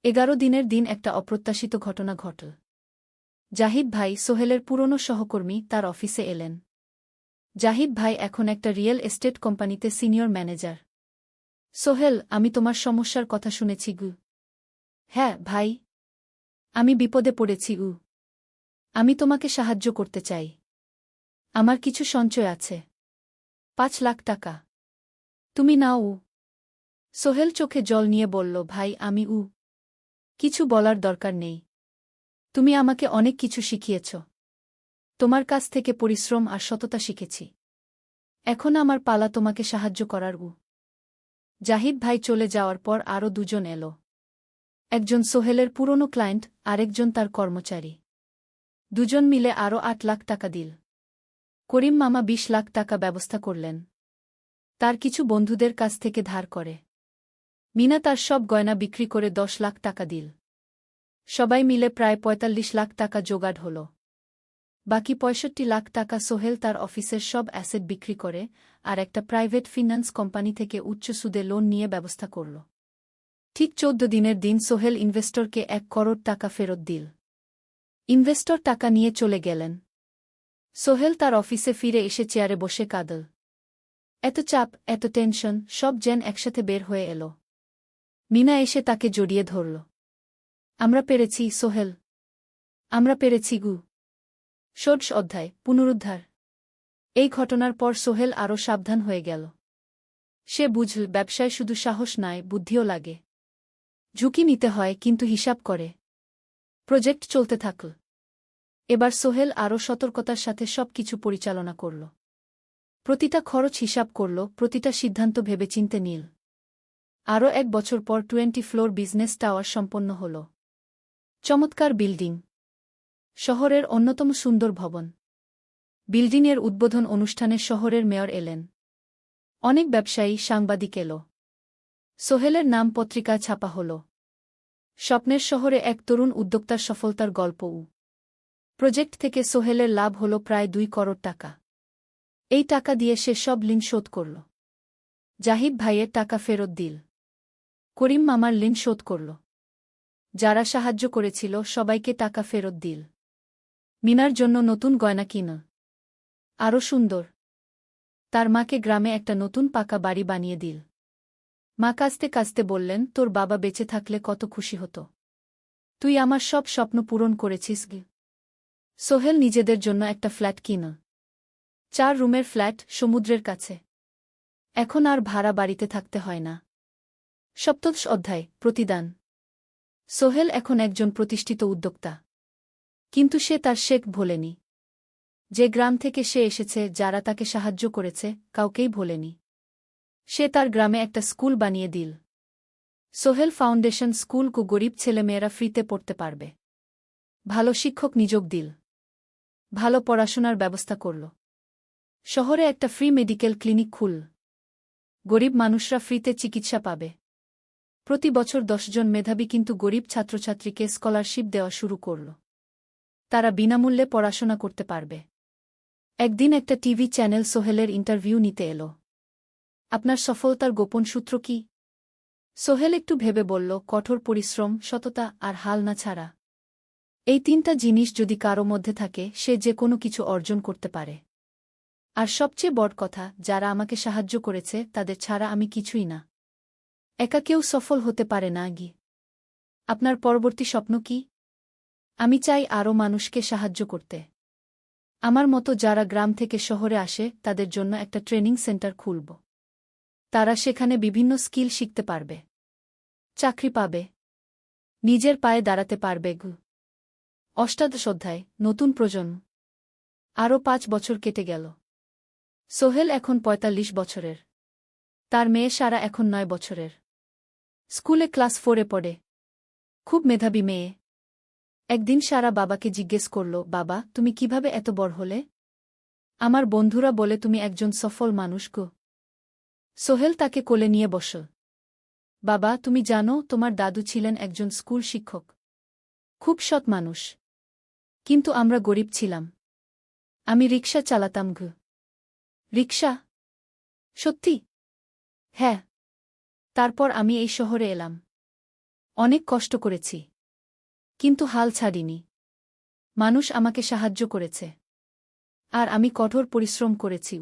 11 দিনের দিন একটা অপ্রত্যাশিত ঘটনা ঘটল। জাহিদ ভাই, সোহেলের পুরনো সহকর্মী, তার অফিসে এলেন। জাহিদ ভাই এখন একটা রিয়েল এস্টেট কোম্পানিতে সিনিয়র ম্যানেজার। সোহেল, আমি তোমার সমস্যার কথা শুনেছি। হ্যাঁ ভাই, আমি বিপদে পড়েছি। আমি তোমাকে সাহায্য করতে চাই। আমার কিছু সঞ্চয় আছে, 5 লাখ টাকা। তুমি নাও। সোহেল চোখে জল নিয়ে বলল, ভাই, আমি কিছু বলার দরকার নেই। তুমি আমাকে অনেক কিছু শিখিয়েছ। তোমার কাছ থেকে পরিশ্রম আর সততা শিখেছি। এখন আমার পালা তোমাকে সাহায্য করার। জাহিদ ভাই চলে যাওয়ার পর আরও 2 জন এলো। একজন সোহেলের পুরনো ক্লায়েন্ট, আরেকজন তার কর্মচারী। 2 জন মিলে আরও 8 লাখ টাকা দিল। করিম মামা 20 লাখ টাকা ব্যবস্থা করলেন। তার কিছু বন্ধুদের কাছ থেকে ধার করে। মিনা তার সব গয়না বিক্রি করে 10 লাখ টাকা দিল। সবাই মিলে প্রায় 45 লাখ টাকা জোগাড় হল। বাকি 65 লাখ টাকা সোহেল তার অফিসের সব অ্যাসেট বিক্রি করে আর একটা প্রাইভেট ফিন্যান্স কোম্পানি থেকে উচ্চ সুদে লোন নিয়ে ব্যবস্থা করল। ঠিক 14 দিনের দিন সোহেল ইনভেস্টরকে 1 করোড় টাকা ফেরত দিল। ইনভেস্টর টাকা নিয়ে চলে গেলেন। সোহেল তার অফিসে ফিরে এসে চেয়ারে বসে কাঁদল। এত চাপ, এত টেনশন, সব যেন একসাথে বের হয়ে এল। মিনা এসে তাকে জড়িয়ে ধরল। আমরা পেরেছি সোহেল, আমরা পেরেছি। 16 অধ্যায়, পুনরুদ্ধার। এই ঘটনার পর সোহেল আরও সাবধান হয়ে গেল। সে বুঝল, ব্যবসায় শুধু সাহস নয়, বুদ্ধিও লাগে। ঝুঁকি নিতে হয়, কিন্তু হিসাব করে। প্রজেক্ট চলতে থাকল। এবার সোহেল আরও সতর্কতার সাথে সব কিছু পরিচালনা করল। প্রতিটা খরচ হিসাব করল, প্রতিটা সিদ্ধান্ত ভেবেচিন্তে নিল। আরও 1 বছর পর 20 ফ্লোর বিজনেস টাওয়ার সম্পন্ন হল। চমৎকার বিল্ডিং, শহরের অন্যতম সুন্দর ভবন। বিল্ডিংয়ের উদ্বোধন অনুষ্ঠানে শহরের মেয়র এলেন। অনেক ব্যবসায়ী, সাংবাদিক এল। সোহেলের নাম পত্রিকায় ছাপা হল। স্বপ্নের শহরে এক তরুণ উদ্যোক্তার সফলতার গল্প। প্রজেক্ট থেকে সোহেলের লাভ হল প্রায় 2 করোড় টাকা। এই টাকা দিয়ে সে সব ঋণ শোধ করল। জাহিদ ভাইয়ের টাকা ফেরত দিল। করিম মামার ঋণ শোধ করল। যারা সাহায্য করেছিল সবাইকে টাকা ফেরত দিল। মিনার জন্য নতুন গয়না কিন। আরও সুন্দর। তার মাকে গ্রামে একটা নতুন পাকা বাড়ি বানিয়ে দিল। মা কাঁদতে কাঁদতে বললেন, তোর বাবা বেঁচে থাকলে কত খুশি হতো। তুই আমার সব স্বপ্ন পূরণ করেছিস গে। সোহেল নিজেদের জন্য একটা ফ্ল্যাট কিন। 4 রুমের ফ্ল্যাট, সমুদ্রের কাছে। এখন আর ভাড়া বাড়িতে থাকতে হয় না। সপ্তদশ অধ্যায়, প্রতিদান। সোহেল এখন একজন প্রতিষ্ঠিত উদ্যোক্তা। কিন্তু সে তার শেখ ভোলেনি। যে গ্রাম থেকে সে এসেছে, যারা তাকে সাহায্য করেছে, কাউকেই ভোলেনি। সে তার গ্রামে একটা স্কুল বানিয়ে দিল। সোহেল ফাউন্ডেশন স্কুলকে গরিব ছেলেমেয়েরা ফ্রিতে পড়তে পারবে। ভালো শিক্ষক নিযোগ দিল। ভালো পড়াশোনার ব্যবস্থা করল। শহরে একটা ফ্রি মেডিকেল ক্লিনিক খুল। গরিব মানুষরা ফ্রিতে চিকিৎসা পাবে। প্রতি বছর 10 জন মেধাবী কিন্তু গরিব ছাত্রছাত্রীকে স্কলারশিপ দেওয়া শুরু করল। তারা বিনামূল্যে পড়াশোনা করতে পারবে। একদিন একটা টিভি চ্যানেল সোহেলের ইন্টারভিউ নিতে এলো। আপনার সফলতার গোপন সূত্র কি? সোহেল একটু ভেবে বলল, কঠোর পরিশ্রম, সততা আর হাল না ছাড়া। এই 3টা জিনিস যদি কারো মধ্যে থাকে, সে যে কোনো কিছু অর্জন করতে পারে। আর সবচেয়ে বড় কথা, যারা আমাকে সাহায্য করেছে তাদের ছাড়া আমি কিছুই না। একা কেউ সফল হতে পারে না গি। আপনার পরবর্তী স্বপ্ন কি? আমি চাই আরও মানুষকে সাহায্য করতে। আমার মতো যারা গ্রাম থেকে শহরে আসে তাদের জন্য একটা ট্রেনিং সেন্টার খুলব। তারা সেখানে বিভিন্ন স্কিল শিখতে পারবে। চাকরি পাবে। নিজের পায়ে দাঁড়াতে পারবে গু। অষ্টাদশ অধ্যায়, নতুন প্রজন্ম। আরও 5 বছর কেটে গেল। সোহেল এখন 45 বছরের। তার মেয়ে সারা এখন 9 বছরের। স্কুলে ক্লাস 4-এ পড়ে। খুব মেধাবী মেয়ে। একদিন সারা বাবাকে জিজ্ঞেস করল, বাবা, তুমি কিভাবে এত বড় হলে? আমার বন্ধুরা বলে তুমি একজন সফল মানুষ গো। সোহেল তাকে কোলে নিয়ে বসল। বাবা, তুমি জানো তোমার দাদু ছিলেন একজন স্কুল শিক্ষক। খুব সৎ মানুষ। কিন্তু আমরা গরিব ছিলাম। আমি রিকশা চালাতাম গো। রিকশা? সত্যি? হ্যাঁ। তারপর আমি এই শহরে এলাম। অনেক কষ্ট করেছি। কিন্তু হাল ছাড়িনি। মানুষ আমাকে সাহায্য করেছে। আর আমি কঠোর পরিশ্রম করেছি।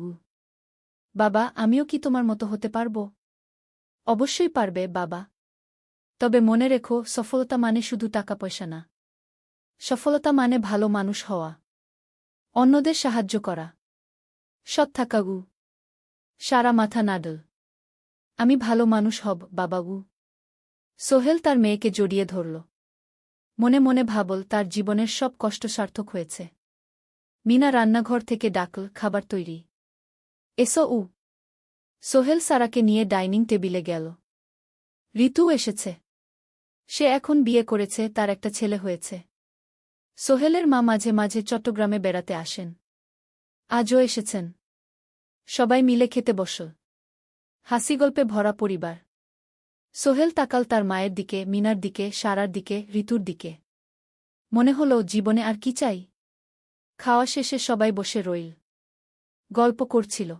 বাবা, আমিও কি তোমার মতো হতে পারব? অবশ্যই পারবে বাবা। তবে মনে রেখো, সফলতা মানে শুধু টাকা পয়সা না। সফলতা মানে ভালো মানুষ হওয়া। অন্যদের সাহায্য করা। সৎ থাকা। সারা মাথা নাডল। আমি ভালো মানুষ হব বাবা। সোহেল তার মেয়েকে জড়িয়ে ধরল। মনে মনে ভাবল, তার জীবনের সব কষ্ট সার্থক হয়েছে। মিনা রান্নাঘর থেকে ডাকল, খাবার তৈরি। এসো। সোহেল সারাকে নিয়ে ডাইনিং টেবিলে গেল। ঋতু এসেছে। সে এখন বিয়ে করেছে, তার একটা ছেলে হয়েছে। সোহেলের মা মাঝে মাঝে চট্টগ্রামে বেড়াতে আসেন। আজও এসেছেন। সবাই মিলে খেতে বসল। হাসিগল্পে ভরা পরিবার। সোহেল তাকাল তার মায়ের দিকে, মিনার দিকে, সারার দিকে, ঋতুর দিকে। মনে হল, জীবনে আর কি চাই? খাওয়া শেষে সবাই বসে রইল। গল্প করছিল।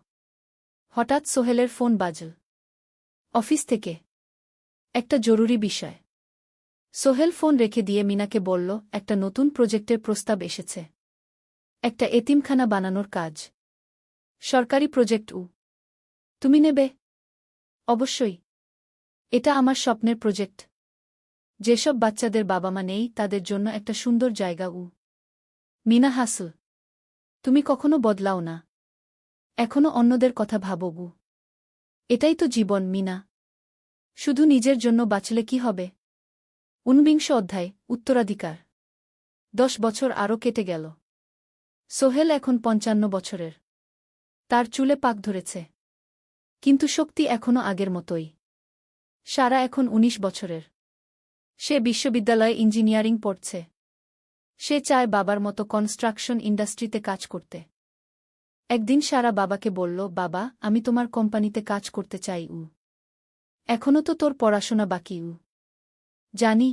হঠাৎ সোহেলের ফোন বাজল। অফিস থেকে। একটা জরুরি বিষয়। সোহেল ফোন রেখে দিয়ে মিনাকে বলল, একটা নতুন প্রজেক্টের প্রস্তাব এসেছে। একটা এতিমখানা বানানোর কাজ। সরকারি প্রজেক্ট। তুমি নেবে? অবশ্যই। এটা আমার স্বপ্নের প্রজেক্ট। যেসব বাচ্চাদের বাবা মা নেই তাদের জন্য একটা সুন্দর জায়গা। মিনা হাসল। তুমি কখনো বদলাও না। এখনো অন্যদের কথা ভাবো। এটাই তো জীবন মিনা। শুধু নিজের জন্য বাঁচলে কি হবে? 49 অধ্যায়, উত্তরাধিকার। 10 বছর আরও কেটে গেল। সোহেল এখন 55 বছরের। তার চুলে পাক ধরেছে। কিন্তু শক্তি এখনও আগের মতোই। সারা এখন 19 বছরের। সে বিশ্ববিদ্যালয়ে ইঞ্জিনিয়ারিং পড়ছে। সে চায় বাবার মতো কনস্ট্রাকশন ইন্ডাস্ট্রিতে কাজ করতে। একদিন সারা বাবাকে বলল, বাবা, আমি তোমার কোম্পানিতে কাজ করতে চাই। এখনও তো তোর পড়াশোনা বাকি। জানি।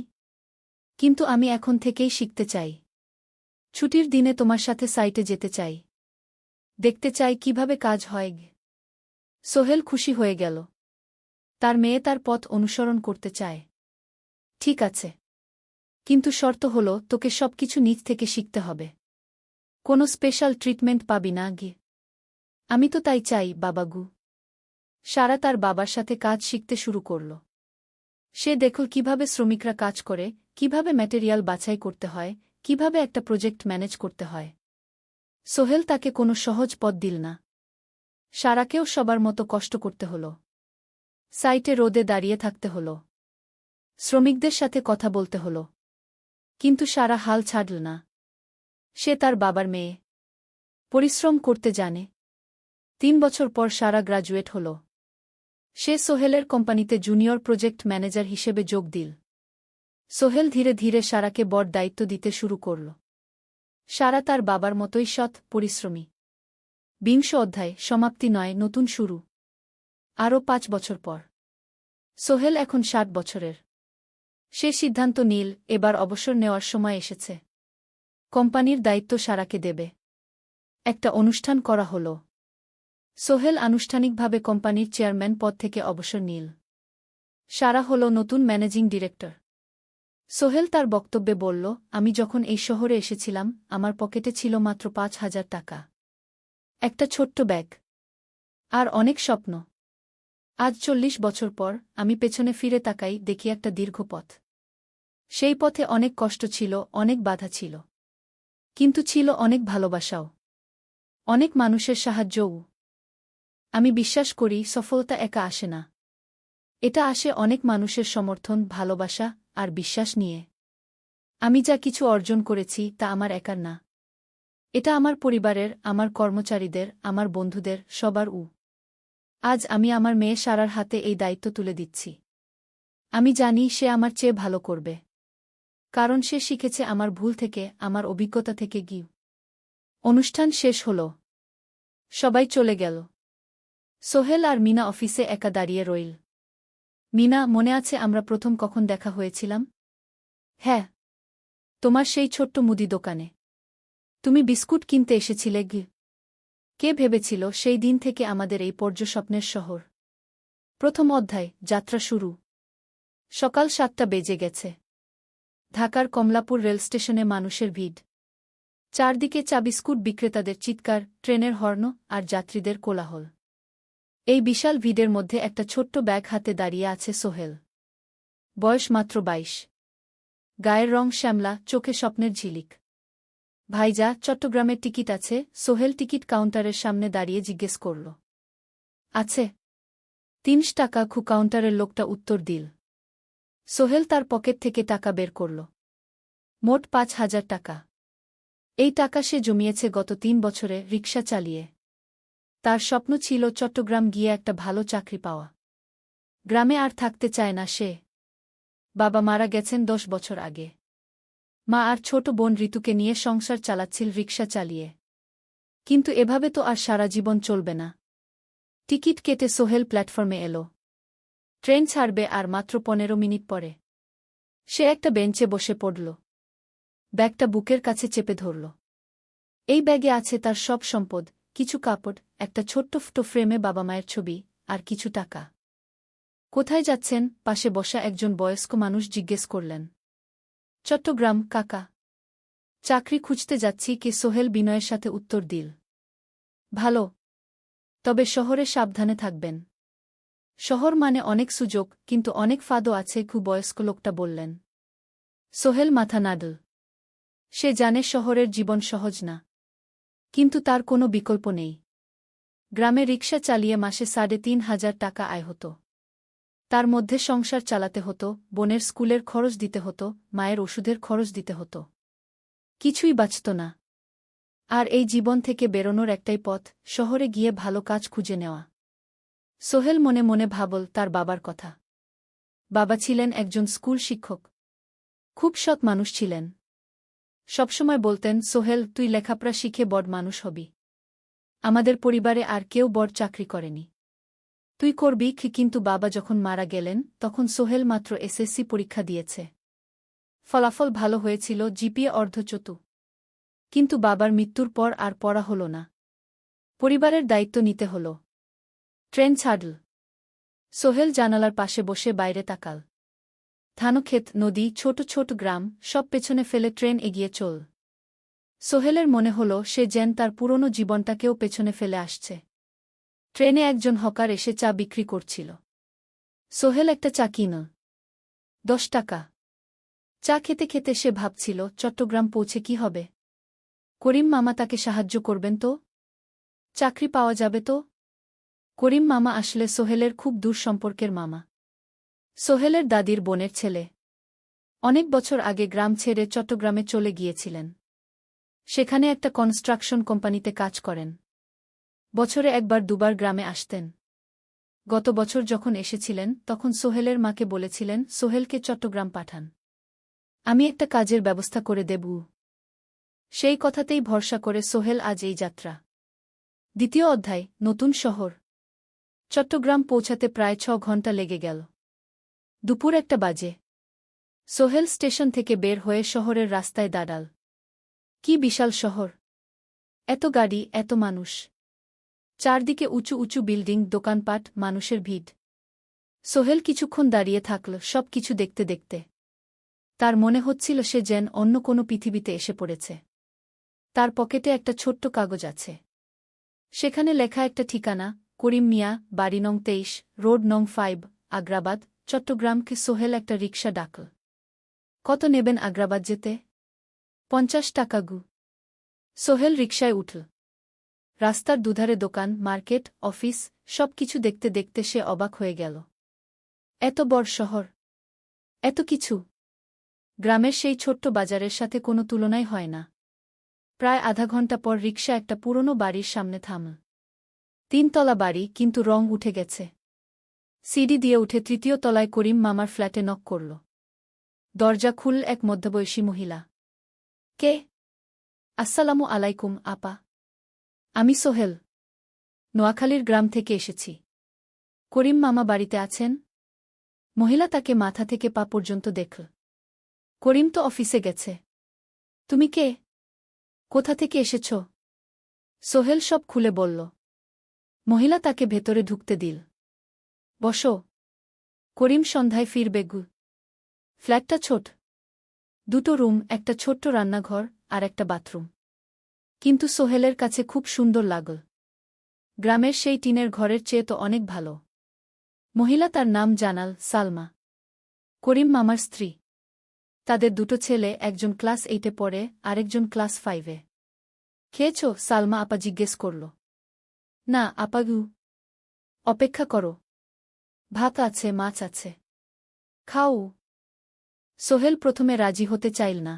কিন্তু আমি এখন থেকেই শিখতে চাই। ছুটির দিনে তোমার সাথে সাইটে যেতে চাই। দেখতে চাই কিভাবে কাজ হয়। সোহেল খুশি হয়ে গেল। তার মেয়ে তার পথ অনুসরণ করতে চায়। ঠিক আছে, কিন্তু শর্ত হল তোকে সবকিছু নিজ থেকে শিখতে হবে। কোনো স্পেশাল ট্রিটমেন্ট পাবি না গে। আমি তো তাই চাই বাবাগু। সারা তার বাবার সাথে কাজ শিখতে শুরু করল। সে দেখল কিভাবে শ্রমিকরা কাজ করে, কিভাবে ম্যাটেরিয়াল বাছাই করতে হয়, কিভাবে একটা প্রজেক্ট ম্যানেজ করতে হয়। সোহেল তাকে কোনো সহজ পথ দিল না। সারাকেও সবার মতো কষ্ট করতে হল। সাইটে রোদে দাঁড়িয়ে থাকতে হল। শ্রমিকদের সাথে কথা বলতে হল। কিন্তু সারা হাল ছাড়ল না। সে তার বাবার মেয়ে। পরিশ্রম করতে জানে। 3 বছর পর সারা গ্রাজুয়েট হল। সে সোহেলের কোম্পানিতে জুনিয়র প্রজেক্ট ম্যানেজার হিসেবে যোগ দিল। সোহেল ধীরে ধীরে সারাকে বড় দায়িত্ব দিতে শুরু করল। সারা তার বাবার মতোই সৎ, পরিশ্রমী। 20 অধ্যায়, সমাপ্তি নয়, নতুন শুরু। আরও 5 বছর পর সোহেল এখন 60 বছরের। সে সিদ্ধান্ত নিল এবার অবসর নেওয়ার সময় এসেছে। কোম্পানির দায়িত্ব সারাকে দেবে। একটা অনুষ্ঠান করা হল। সোহেল আনুষ্ঠানিকভাবে কোম্পানির চেয়ারম্যান পদ থেকে অবসর নিল। সারা হল নতুন ম্যানেজিং ডিরেক্টর। সোহেল তার বক্তব্যে বলল, আমি যখন এই শহরে এসেছিলাম আমার পকেটে ছিল মাত্র 5,000 টাকা। একটা ছোট্ট ব্যাগ। আর অনেক স্বপ্ন। আজ 40 বছর পর আমি পেছনে ফিরে তাকাই, দেখি একটা দীর্ঘ পথ। সেই পথে অনেক কষ্ট ছিল, অনেক বাধা ছিল। কিন্তু ছিল অনেক ভালোবাসাও। অনেক মানুষের সাহায্যও। আমি বিশ্বাস করি সফলতা একা আসে না। এটা আসে অনেক মানুষের সমর্থন, ভালোবাসা আর বিশ্বাস নিয়ে। আমি যা কিছু অর্জন করেছি তা আমার একার না। এটা আমার পরিবারের, আমার কর্মচারীদের, আমার বন্ধুদের, সবার। আজ আমি আমার মেয়ে সারার হাতে এই দায়িত্ব তুলে দিচ্ছি। আমি জানি সে আমার চেয়ে ভালো করবে। কারণ সে শিখেছে আমার ভুল থেকে, আমার অভিজ্ঞতা থেকে। অনুষ্ঠান শেষ হল। সবাই চলে গেল। সোহেল আর মিনা অফিসে একা দাঁড়িয়ে রইল। মিনা, মনে আছে আমরা প্রথম কখন দেখা হয়েছিলাম? হ্যাঁ, তোমার সেই ছোট্ট মুদি দোকানে। তুমি বিস্কুট কিনতে এসেছিলে। কে ভেবেছিল সেই দিন থেকে আমাদের এই পর্যস্বপ্নের শহর। প্রথম অধ্যায়, যাত্রা শুরু। সকাল 7টা বেজে গেছে। ঢাকার কমলাপুর রেলস্টেশনে মানুষের ভিড়। চারদিকে চা বিস্কুট বিক্রেতাদের চিৎকার, ট্রেনের হর্ন আর যাত্রীদের কোলাহল। এই বিশাল ভিড়ের মধ্যে একটা ছোট্ট ব্যাগ হাতে দাঁড়িয়ে আছে সোহেল। বয়স মাত্র 22। গায়ের রং শ্যামলা, চোখে স্বপ্নের ঝিলিক। ভাইজা, চট্টগ্রামের টিকিট আছে? সোহেল টিকিট কাউন্টারের সামনে দাঁড়িয়ে জিজ্ঞেস করল। আছে। 3 টাকা। কাউন্টারের লোকটা উত্তর দিল। সোহেল তার পকেট থেকে টাকা বের করল। মোট 5,000 টাকা। এই টাকা সে জমিয়েছে গত 3 বছরে রিকশা চালিয়ে। তার স্বপ্ন ছিল চট্টগ্রাম গিয়ে একটা ভালো চাকরি পাওয়া। গ্রামে আর থাকতে চায় না সে। বাবা মারা গেছেন 10 বছর আগে। মা আর ছোট বোন ঋতুকে নিয়ে সংসার চালাচ্ছিল রিকশা চালিয়ে। কিন্তু এভাবে তো আর সারা জীবন চলবে না। টিকিট কেটে সোহেল প্ল্যাটফর্মে এলো। ট্রেন ছাড়বে আর মাত্র 15 মিনিট পরে। সে একটা বেঞ্চে বসে পড়ল। ব্যাগটা বুকের কাছে চেপে ধরল। এই ব্যাগে আছে তার সব সম্পদ, কিছু কাপড়, একটা ছোট্ট ফটো ফ্রেমে বাবা মায়ের ছবি, আর কিছু টাকা। কোথায় যাচ্ছেন? পাশে বসা একজন বয়স্ক মানুষ জিজ্ঞেস করলেন। চট্টগ্রাম কাকা। চাকরি খুঁজতে যাচ্ছি। কে? সোহেল বিনয়ের সাথে উত্তর দিল। ভালো। তবে শহরে সাবধানে থাকবেন। শহর মানে অনেক সুযোগ, কিন্তু অনেক ফাঁদও আছে। বয়স্ক লোকটা বললেন। সোহেল মাথা নাড়ল। সে জানে শহরের জীবন সহজ না। কিন্তু তার কোনো বিকল্প নেই। গ্রামে রিকশা চালিয়ে মাসে 3,500 টাকা আয় হতো। তার মধ্যে সংসার চালাতে হতো, বোনের স্কুলের খরচ দিতে হতো, মায়ের ওষুধের খরচ দিতে হতো। কিছুই বাঁচত না। আর এই জীবন থেকে বেরোনোর একটাই পথ, শহরে গিয়ে ভালো কাজ খুঁজে নেওয়া। সোহেল মনে মনে ভাবল তার বাবার কথা। বাবা ছিলেন একজন স্কুল শিক্ষক। খুব সৎ মানুষ ছিলেন। সবসময় বলতেন, সোহেল, তুই লেখাপড়া শিখে বড় মানুষ হবি। আমাদের পরিবারে আর কেউ বড় চাকরি করেনি। তুই করবি। কিন্তু বাবা যখন মারা গেলেন তখন সোহেল মাত্র এসএসসি পরীক্ষা দিয়েছে। ফলাফল ভালো হয়েছিল, জিপিএ অর্ধচতু। কিন্তু বাবার মৃত্যুর পর আর পড়া হল না। পরিবারের দায়িত্ব নিতে হল। ট্রেন ছাড়ল। সোহেল জানালার পাশে বসে বাইরে তাকাল। ধানক্ষেত, নদী, ছোট ছোট গ্রাম, সব পেছনে ফেলে ট্রেন এগিয়ে চল। সোহেলের মনে হল সে যেন তার পুরনো জীবনটাকেও পেছনে ফেলে আসছে। ট্রেনে একজন হকার এসে চা বিক্রি করছিল। সোহেল একটা চা কিনল। 10 টাকা। চা খেতে খেতে সে ভাবছিল চট্টগ্রাম পৌঁছে কি হবে। করিম মামা তাকে সাহায্য করবেন তো? চাকরি পাওয়া যাবে তো? করিম মামা আসলে সোহেলের খুব দূর সম্পর্কের মামা। সোহেলের দাদির বোনের ছেলে। অনেক বছর আগে গ্রাম ছেড়ে চট্টগ্রামে চলে গিয়েছিলেন। সেখানে একটা কনস্ট্রাকশন কোম্পানিতে কাজ করেন। বছরে একবার দুবার গ্রামে আসতেন। গত বছর যখন এসেছিলেন তখন সোহেলের মাকে বলেছিলেন সোহেলকে চট্টগ্রাম পাঠান। আমি একটা কাজের ব্যবস্থা করে দেব। সেই কথাতেই ভরসা করে সোহেল আজ এই যাত্রা। দ্বিতীয় অধ্যায়, নতুন শহর। চট্টগ্রাম পৌঁছাতে প্রায় 6 ঘণ্টা লেগে গেল। দুপুর 1টা বাজে। সোহেল স্টেশন থেকে বের হয়ে শহরের রাস্তায় দাঁড়াল। কি বিশাল শহর! এত গাড়ি, এত মানুষ। চারদিকে উঁচু উঁচু বিল্ডিং, দোকানপাট, মানুষের ভিড়। সোহেল কিছুক্ষণ দাঁড়িয়ে থাকল সব কিছু দেখতে দেখতে। তার মনে হচ্ছিল সে যেন অন্য কোনো পৃথিবীতে এসে পড়েছে। তার পকেটে একটা ছোট্ট কাগজ আছে। সেখানে লেখা একটা ঠিকানা, করিম মিয়া, বাড়ি নং 23, রোড নং 5, আগ্রাবাদ, চট্টগ্রামকে। সোহেল একটা রিকশা ডাকল। কত নেবেন আগ্রাবাদ যেতে? 50 টাকা গু। সোহেল রিকশায় উঠল। রাস্তার দুধারে দোকান, মার্কেট, অফিস, সব কিছু দেখতে দেখতে সে অবাক হয়ে গেল। এত বড় শহর, এত কিছু! গ্রামের সেই ছোট্ট বাজারের সাথে কোনো তুলনাই হয় না। প্রায় আধা ঘণ্টা পর রিকশা একটা পুরনো বাড়ির সামনে থামল। 3 তলা বাড়ি, কিন্তু রং উঠে গেছে। সিঁড়ি দিয়ে উঠে 3য় তলায় করিম মামার ফ্ল্যাটে নক করল। দরজা খুলল এক মধ্যবয়সী মহিলা। কে? আসসালামু আলাইকুম আপা। আমি সোহেল। নোয়াখালীর গ্রাম থেকে এসেছি। করিম মামা বাড়িতে আছেন? মহিলা তাকে মাথা থেকে পা পর্যন্ত দেখল। করিম তো অফিসে গেছে। তুমি কে? কোথা থেকে এসেছ? সোহেল সব খুলে বলল। মহিলা তাকে ভেতরে ঢুকতে দিল। বসো। করিম সন্ধ্যায় ফিরবে গু। ফ্ল্যাটটা ছোট। 2টো রুম, একটা ছোট্ট রান্নাঘর আর একটা বাথরুম। কিন্তু সোহেলের কাছে খুব সুন্দর লাগল। গ্রামের সেই টিনের ঘরের চেয়ে তো অনেক ভালো। মহিলা তার নাম জানাল সালমা। করিম মামার স্ত্রী। তাদের 2টো ছেলে, একজন ক্লাস 8-এ পড়ে, আরেকজন ক্লাস 5-এ। খেয়েছ? সালমা আপা জিজ্ঞেস করল। না আপা গু। অপেক্ষা করো। ভাত আছে, মাছ আছে। খাও। সোহেল প্রথমে রাজি হতে চাইল না।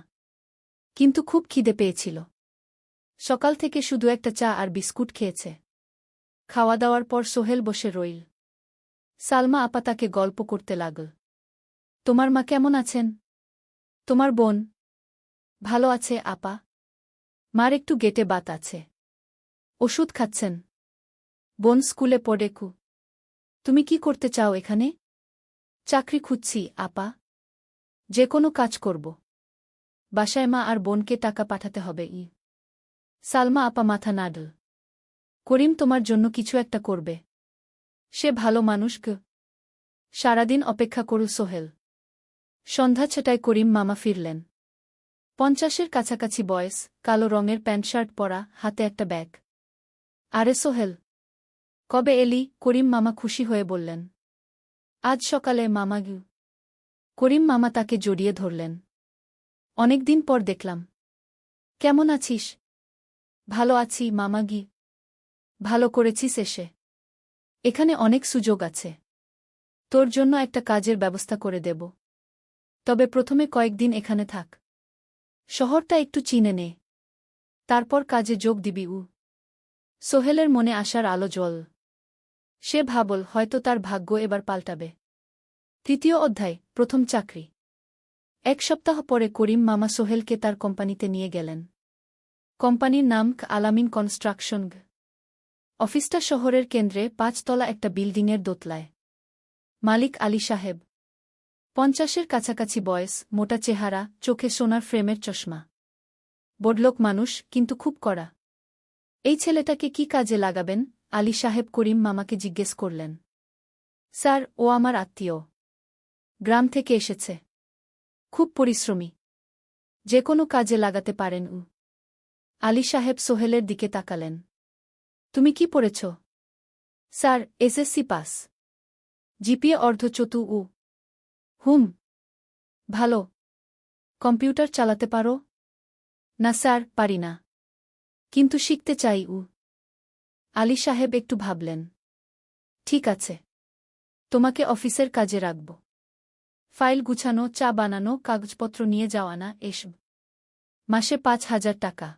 কিন্তু খুব খিদে পেয়েছিল। সকাল থেকে শুধু একটা চা আর বিস্কুট খেয়েছে। খাওয়া দাওয়ার পর সোহেল বসে রইল। সালমা আপা তাকে গল্প করতে লাগল। তোমার মা কেমন আছেন? তোমার বোন? ভালো আছে আপা। মার একটু গেটে বাত আছে। ওষুধ খাচ্ছেন। বোন স্কুলে পড়ে কু। তুমি কি করতে চাও এখানে? চাকরি খুঁজছি আপা। যে কোনো কাজ করব। বাসায় মা আর বোনকে টাকা পাঠাতে হবে। সালমা আপা মাথা নাড়ল। করিম তোমার জন্য কিছু একটা করবে। সে ভালো মানুষ গ। সারাদিন অপেক্ষা করু সোহেল। সন্ধ্যা 6টায় করিম মামা ফিরলেন। 50-এর কাছাকাছি বয়স, কালো রঙের প্যান্ট শার্ট পরা, হাতে একটা ব্যাগ। আরে সোহেল, কবে এলি? করিম মামা খুশি হয়ে বললেন। আজ সকালে মামা গু। করিম মামা তাকে জড়িয়ে ধরলেন। অনেকদিন পর দেখলাম। কেমন আছিস? ভালো আছি মামা গি। ভালো করেছিস এসে। এখানে অনেক সুযোগ আছে। তোর জন্য একটা কাজের ব্যবস্থা করে দেব। তবে প্রথমে কয়েকদিন এখানে থাক। শহরটা একটু চিনে নে। তারপর কাজে যোগ দিবি। সোহেলের মনে আসার আলো জ্বল। সে ভাবল হয়তো তার ভাগ্য এবার পাল্টাবে। 3য় অধ্যায়, প্রথম চাকরি। 1 সপ্তাহ পরে করিম মামা সোহেলকে তার কোম্পানিতে নিয়ে গেলেন। কোম্পানির নাম আলামিন কনস্ট্রাকশন। অফিসটা শহরের কেন্দ্রে, 5 তলা একটা বিল্ডিংয়ের দোতলায়। মালিক আলী সাহেব। 50-এর কাছাকাছি বয়স, মোটা চেহারা, চোখে সোনার ফ্রেমের চশমা। বড়লোক মানুষ, কিন্তু খুব কড়া। এই ছেলেটাকে কি কাজে লাগাবেন? আলী সাহেব করিম মামাকে জিজ্ঞেস করলেন। স্যার, ও আমার আত্মীয়। গ্রাম থেকে এসেছে। খুব পরিশ্রমী। যে কোনো কাজে লাগাতে পারেন উ। আলী সাহেব সোহেলের দিকে তাকালেন। তুমি কি পড়েছ? Sir, SSC pass. জিপিএ অর্ধচতু উ। হুম। ভালো। কম্পিউটার চালাতে পারো? না স্যার, পারি না। কিন্তু শিখতে চাই উ। আলী সাহেব একটু ভাবলেন। ঠিক আছে। তোমাকে অফিসের কাজে রাখব। ফাইল গুছানো, চা বানানো, কাগজপত্র নিয়ে যাওয়া না, এসব। মাসে 5,000 টাকা।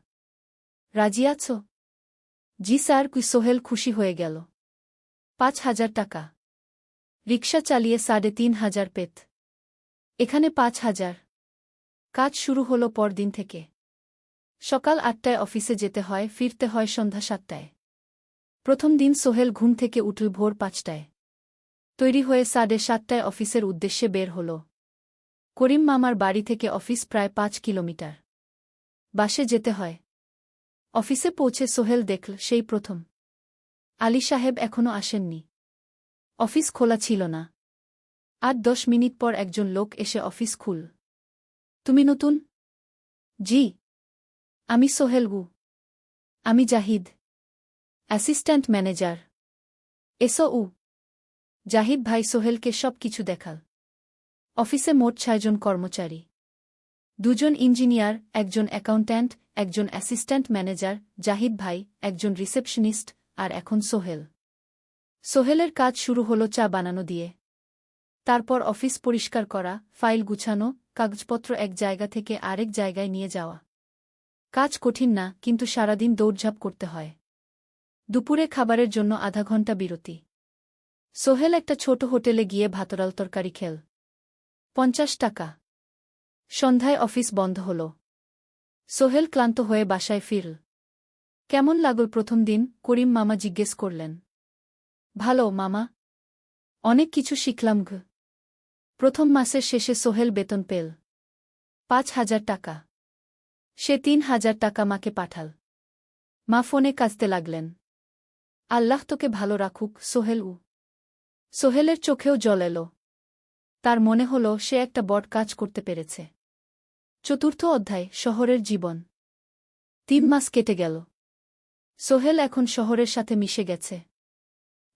রাজি আছো? জি স্যার। সোহেল খুশি হয়ে গেল। 5,000 টাকা। রিকশা চালিয়ে 3,500 পেত। এখানে 5,000। কাজ শুরু হল পরদিন থেকে। সকাল 8টায় অফিসে যেতে হয়, ফিরতে হয় সন্ধ্যা 7টায়। প্রথম দিন সোহেল ঘুম থেকে উঠল ভোর 5টায়। তৈরি হয়ে 7:30টায় অফিসের উদ্দেশ্যে বের হল। করিম মামার বাড়ি থেকে অফিস প্রায় 5 কিলোমিটার। বাসে যেতে হয়। অফিসে পৌঁছে সোহেল দেখল সেই প্রথম আলী সাহেব এখনও আসেননি। অফিস খোলা ছিল না। 8-10 মিনিট পর একজন লোক এসে অফিস খুল। তুমি নতুন? জি। আমি সোহেল গু। আমি জাহিদ, অ্যাসিস্ট্যান্ট ম্যানেজার। এসো উ। জাহিদ ভাই সোহেলকে সব কিছু দেখাল। অফিসে মোট 6 জন কর্মচারী। 2 জন ইঞ্জিনিয়ার, একজন অ্যাকাউন্ট্যান্ট, একজন অ্যাসিস্ট্যান্ট ম্যানেজার, জাহিদ ভাই, একজন রিসেপশনিস্ট, আর এখন সোহেল। সোহেলের কাজ শুরু হলো চা বানানো দিয়ে। তারপর অফিস পরিষ্কার করা, ফাইল গুছানো, কাগজপত্র এক জায়গা থেকে আরেক জায়গায় নিয়ে যাওয়া। কাজ কঠিন না, কিন্তু সারাদিন দৌড়ঝাঁপ করতে হয়। দুপুরে খাবারের জন্য আধা ঘন্টা বিরতি। সোহেল একটা ছোট হোটেলে গিয়ে ভাতরাল তরকারি খেল। 50 টাকা। সন্ধ্যায় অফিস বন্ধ হল। সোহেল ক্লান্ত হয়ে বাসায় ফিরল। কেমন লাগল প্রথম দিন? করিম মামা জিজ্ঞেস করলেন। ভালো মামা। অনেক কিছু শিখলাম ঘ। প্রথম মাসের শেষে সোহেল বেতন পেল 5,000 টাকা। সে 3,000 টাকা মাকে পাঠাল। মা ফোনে কাঁদতে লাগলেন। আল্লাহ তোকে ভালো রাখুক সোহেল উ। সোহেলের চোখেও জল এল। তার মনে হল সে একটা বড় কাজ করতে পেরেছে। চতুর্থ অধ্যায়, শহরের জীবন। 3 মাস কেটে গেল। সোহেল এখন শহরের সাথে মিশে গেছে।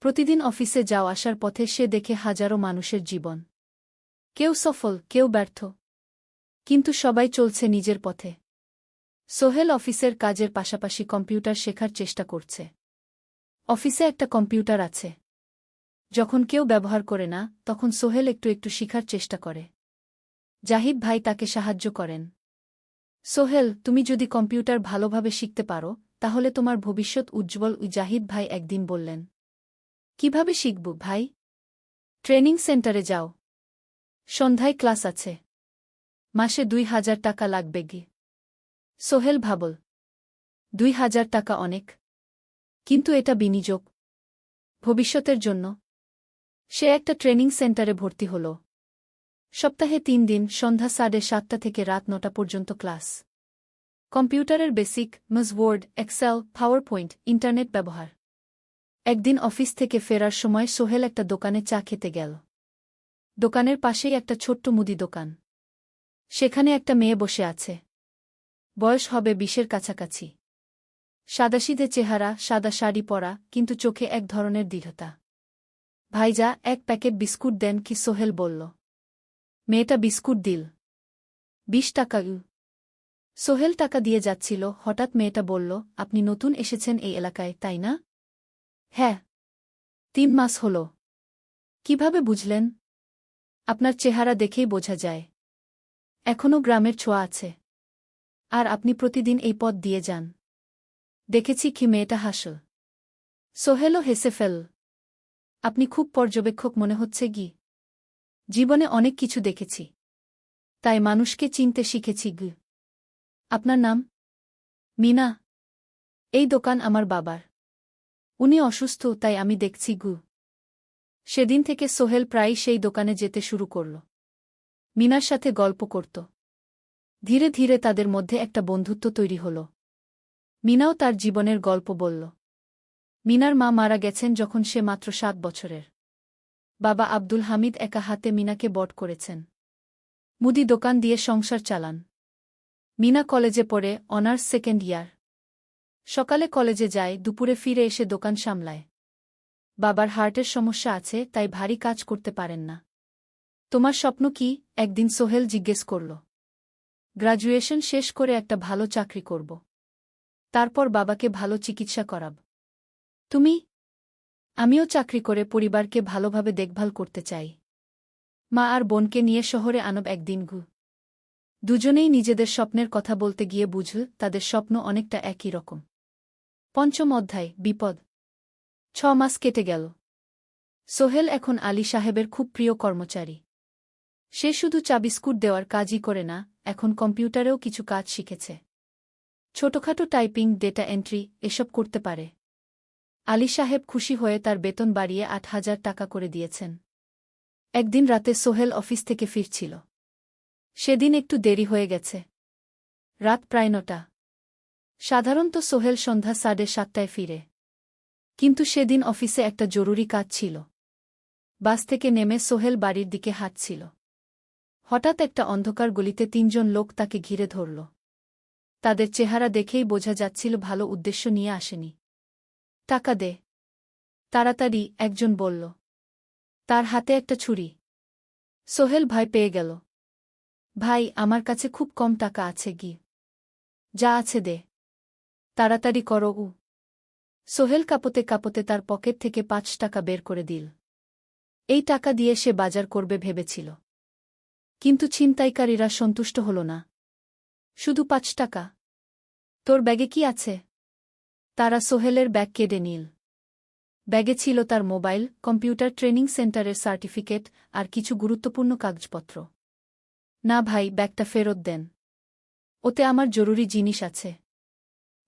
প্রতিদিন অফিসে যাও আসার পথে সে দেখে হাজারো মানুষের জীবন। কেউ সফল, কেউ ব্যর্থ। কিন্তু সবাই চলছে নিজের পথে। সোহেল অফিসের কাজের পাশাপাশি কম্পিউটার শেখার চেষ্টা করছে। অফিসে একটা কম্পিউটার আছে। যখন কেউ ব্যবহার করে না, তখন সোহেল একটু একটু শিখার চেষ্টা করে। জাহিদ ভাই তাকে সাহায্য করেন। সোহেল, তুমি যদি কম্পিউটার ভালোভাবে শিখতে পারো, তাহলে তোমার ভবিষ্যৎ উজ্জ্বল। জাহিদ ভাই একদিন বললেন। কিভাবে শিখব ভাই? ট্রেনিং সেন্টারে যাও। সন্ধ্যায় ক্লাস আছে। মাসে 2,000 টাকা লাগবে গে। সোহেল ভাবল। 2,000 টাকা অনেক। কিন্তু এটা বিনিয়োগ। ভবিষ্যতের জন্য। সে একটা ট্রেনিং সেন্টারে ভর্তি হল। সপ্তাহে 3 দিন, সন্ধ্যা 7:30 থেকে রাত 9টা পর্যন্ত ক্লাস। কম্পিউটারের basic, MS Word, Excel, PowerPoint, internet ব্যবহার। একদিন অফিস থেকে ফেরার সময় সোহেল একটা দোকানে চা খেতে গেল। দোকানের পাশেই একটা ছোট্ট মুদি দোকান। সেখানে একটা মেয়ে বসে আছে। বয়স হবে 20-এর কাছাকাছি। সাদাসিধে চেহারা, সাদা শাড়ি পরা, কিন্তু চোখে এক ধরনের দৃঢ়তা। ভাইজা, 1 প্যাকেট বিস্কুট দেন কি? সোহেল বলল। মেয়েটা বিস্কুট দিল। 20 টাকা। সোহেল টাকা দিয়ে যাচ্ছিল, হঠাৎ মেয়েটা বলল, আপনি নতুন এসেছেন এই এলাকায়, তাই না? হ্যাঁ। 3 মাস হল। কিভাবে বুঝলেন? আপনার চেহারা দেখেই বোঝা যায়। এখনও গ্রামের ছোঁয়া আছে। আর আপনি প্রতিদিন এই পথ দিয়ে যান। দেখেছি কি? মেয়েটা হাসল। সোহেলও হেসে ফেল। আপনি খুব পর্যবেক্ষক মনে হচ্ছে গি। জীবনে অনেক কিছু দেখেছি। তাই মানুষকে চিনতে শিখেছি গ। আপনার নাম? মিনা। এই দোকান আমার বাবার। উনি অসুস্থ, তাই আমি দেখছি গু। সেদিন থেকে সোহেল প্রায়ই সেই দোকানে যেতে শুরু করল। মিনার সাথে গল্প করত। ধীরে ধীরে তাদের মধ্যে একটা বন্ধুত্ব তৈরি হল। মিনাও তার জীবনের গল্প বলল। মিনার মা মারা গেছেন যখন সে মাত্র 7 বছরের। বাবা আব্দুল হামিদ একা হাতে মিনাকে বড় করেছেন। মুদি দোকান দিয়ে সংসার চালান। মিনা কলেজে পড়ে, অনার্স সেকেন্ড ইয়ার। সকালে কলেজে যায়, দুপুরে ফিরে এসে দোকান সামলায়। বাবার হার্টের সমস্যা আছে, তাই ভারী কাজ করতে পারেন না। তোমার স্বপ্ন কি? একদিন সোহেল জিজ্ঞেস করল। গ্র্যাজুয়েশন শেষ করে একটা ভালো চাকরি করব। তারপর বাবাকে ভালো চিকিৎসা করাব। তুমি? আমিও চাকরি করে পরিবারকে ভালোভাবে দেখভাল করতে চাই। মা আর বোনকে নিয়ে শহরে আনব একদিন দুজনেই নিজেদের স্বপ্নের কথা বলতে গিয়ে বুঝল তাদের স্বপ্ন অনেকটা একই রকম। ৫ম অধ্যায়, বিপদ। ৬ মাস কেটে গেল। সোহেল এখন আলী সাহেবের খুব প্রিয় কর্মচারী। সে শুধু চা বিস্কুট দেওয়ার কাজই করে না, এখন কম্পিউটারেও কিছু কাজ শিখেছে। ছোটখাটো টাইপিং, ডেটা এন্ট্রি এসব করতে পারে। আলী সাহেব খুশি হয়ে তার বেতন বাড়িয়ে ৮,০০০ টাকা করে দিয়েছেন। একদিন রাতে সোহেল অফিস থেকে ফিরছিল। সেদিন একটু দেরি হয়ে গেছে। রাত প্রায় ৯টা। সাধারণত সোহেল সন্ধ্যা ৭:৩০টায় ফিরে। কিন্তু সেদিন অফিসে একটা জরুরি কাজ ছিল। বাস থেকে নেমে সোহেল বাড়ির দিকে হাঁটছিল। হঠাৎ একটা অন্ধকার গলিতে ৩ জন লোক তাকে ঘিরে ধরল। তাদের চেহারা দেখেই বোঝা যাচ্ছিল ভালো উদ্দেশ্য নিয়ে আসেনি। টাকা দে, তাড়াতাড়ি, একজন বলল। তার হাতে একটা ছুরি। সোহেল ভয় পেয়ে গেল। ভাই, আমার কাছে খুব কম টাকা আছে যা আছে দে, তাড়াতাড়ি করো। সোহেল কাঁপতে কাঁপতে তার পকেট থেকে ৫ টাকা বের করে দিল। এই টাকা দিয়ে সে বাজার করবে ভেবেছিল। কিন্তু ছিনতাইকারীরা সন্তুষ্ট হল না। শুধু ৫ টাকা? তোর ব্যাগে কি আছে? তারা সোহেলের ব্যাগ কেড়ে নিল। ব্যাগে ছিল তার মোবাইল, কম্পিউটার ট্রেনিং সেন্টারের সার্টিফিকেট আর কিছু গুরুত্বপূর্ণ কাগজপত্র। না ভাই, ব্যাগটা ফেরত দেন। ওতে আমার জরুরি জিনিস আছে।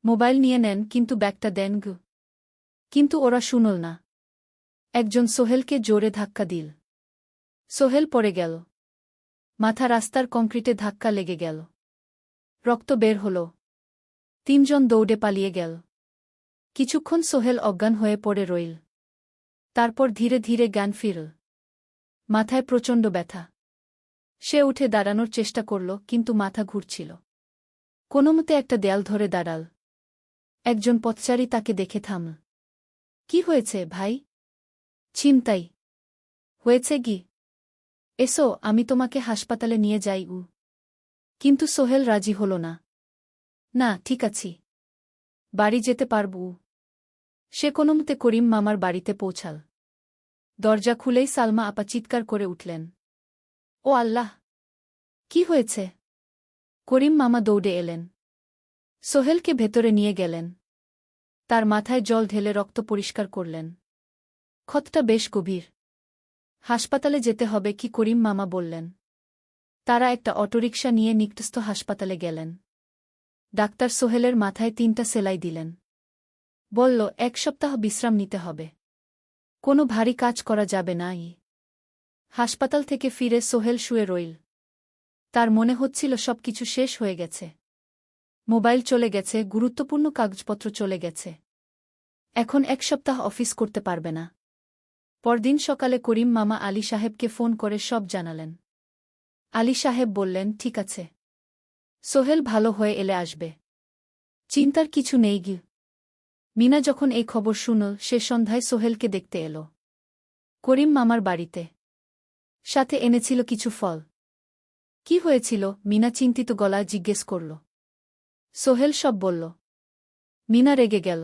মোবাইল নিয়ে নেন, কিন্তু ব্যাগটা দেন কিন্তু ওরা শুনল না। একজন সোহেলকে জোরে ধাক্কা দিল। সোহেল পড়ে গেল। মাথা রাস্তার কংক্রিটে ধাক্কা লেগে গেল। রক্ত বের হল। ৩ জন দৌড়ে পালিয়ে গেল। কিছুক্ষণ সোহেল অজ্ঞান হয়ে পড়ে রইল। তারপর ধীরে ধীরে জ্ঞান ফিরল। মাথায় প্রচণ্ড ব্যথা। সে উঠে দাঁড়ানোর চেষ্টা করল, কিন্তু মাথা ঘুরছিল। কোনোমতে একটা দেয়াল ধরে দাঁড়াল। একজন পথচারী তাকে দেখে থামল। কি হয়েছে ভাই? ছিনতাই হয়েছে এসো, আমি তোমাকে হাসপাতালে নিয়ে যাই। কিন্তু সোহেল রাজি হল না। না, ঠিক আছি, বাড়ি যেতে পারব। সে কোনোমতে করিম মামার বাড়িতে পৌঁছাল। দরজা খুলেই সালমা আপা চিৎকার করে উঠলেন। ও আল্লাহ! কি হয়েছে? করিম মামা দৌড়ে এলেন। সোহেলকে ভেতরে নিয়ে গেলেন। তার মাথায় জল ঢেলে রক্ত পরিষ্কার করলেন। ক্ষতটা বেশ গভীর। হাসপাতালে যেতে হবে করিম মামা বললেন। তারা একটা অটোরিকশা নিয়ে নিকটস্থ হাসপাতালে গেলেন। ডাক্তার সোহেলের মাথায় ৩টা সেলাই দিলেন। বলল, ১ সপ্তাহ বিশ্রাম নিতে হবে। কোনো ভারী কাজ করা যাবে না। হাসপাতাল থেকে ফিরে সোহেল শুয়ে রইল। তার মনে হচ্ছিল সবকিছু শেষ হয়ে গেছে। মোবাইল চলে গেছে, গুরুত্বপূর্ণ কাগজপত্র চলে গেছে। এখন ১ সপ্তাহ অফিস করতে পারবে না। পরদিন সকালে করিম মামা আলী সাহেবকে ফোন করে সব জানালেন। আলী সাহেব বললেন, ঠিক আছে, সোহেল ভালো হয়ে এলে আসবে, চিন্তার কিছু নেই। মিনা যখন এই খবর শুনল, সে সন্ধ্যায় সোহেলকে দেখতে এল করিম মামার বাড়িতে। সাথে এনেছিল কিছু ফল। কি হয়েছিল? মিনা চিন্তিত গলায় জিজ্ঞেস করল। সোহেল সব বলল। মিনা রেগে গেল।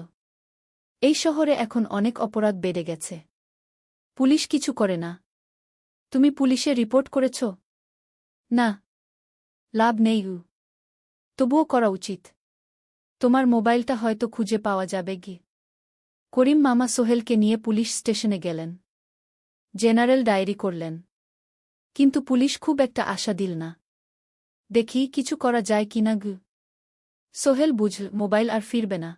এই শহরে এখন অনেক অপরাধ বেড়ে গেছে। পুলিশ কিছু করে না। তুমি পুলিশে রিপোর্ট করেছ? না, লাভ নেই। তবুও করা উচিত। তোমার মোবাইলটা হয়তো খুঁজে পাওয়া যাবে। করিম মামা সোহেলকে নিয়ে পুলিশ স্টেশনে গেলেন। জেনারেল ডায়েরি করলেন। কিন্তু পুলিশ খুব একটা আশা দিল না। দেখি কিছু করা যায় কিনা। সোহেল বুঝল মোবাইল আর ফিরবে না।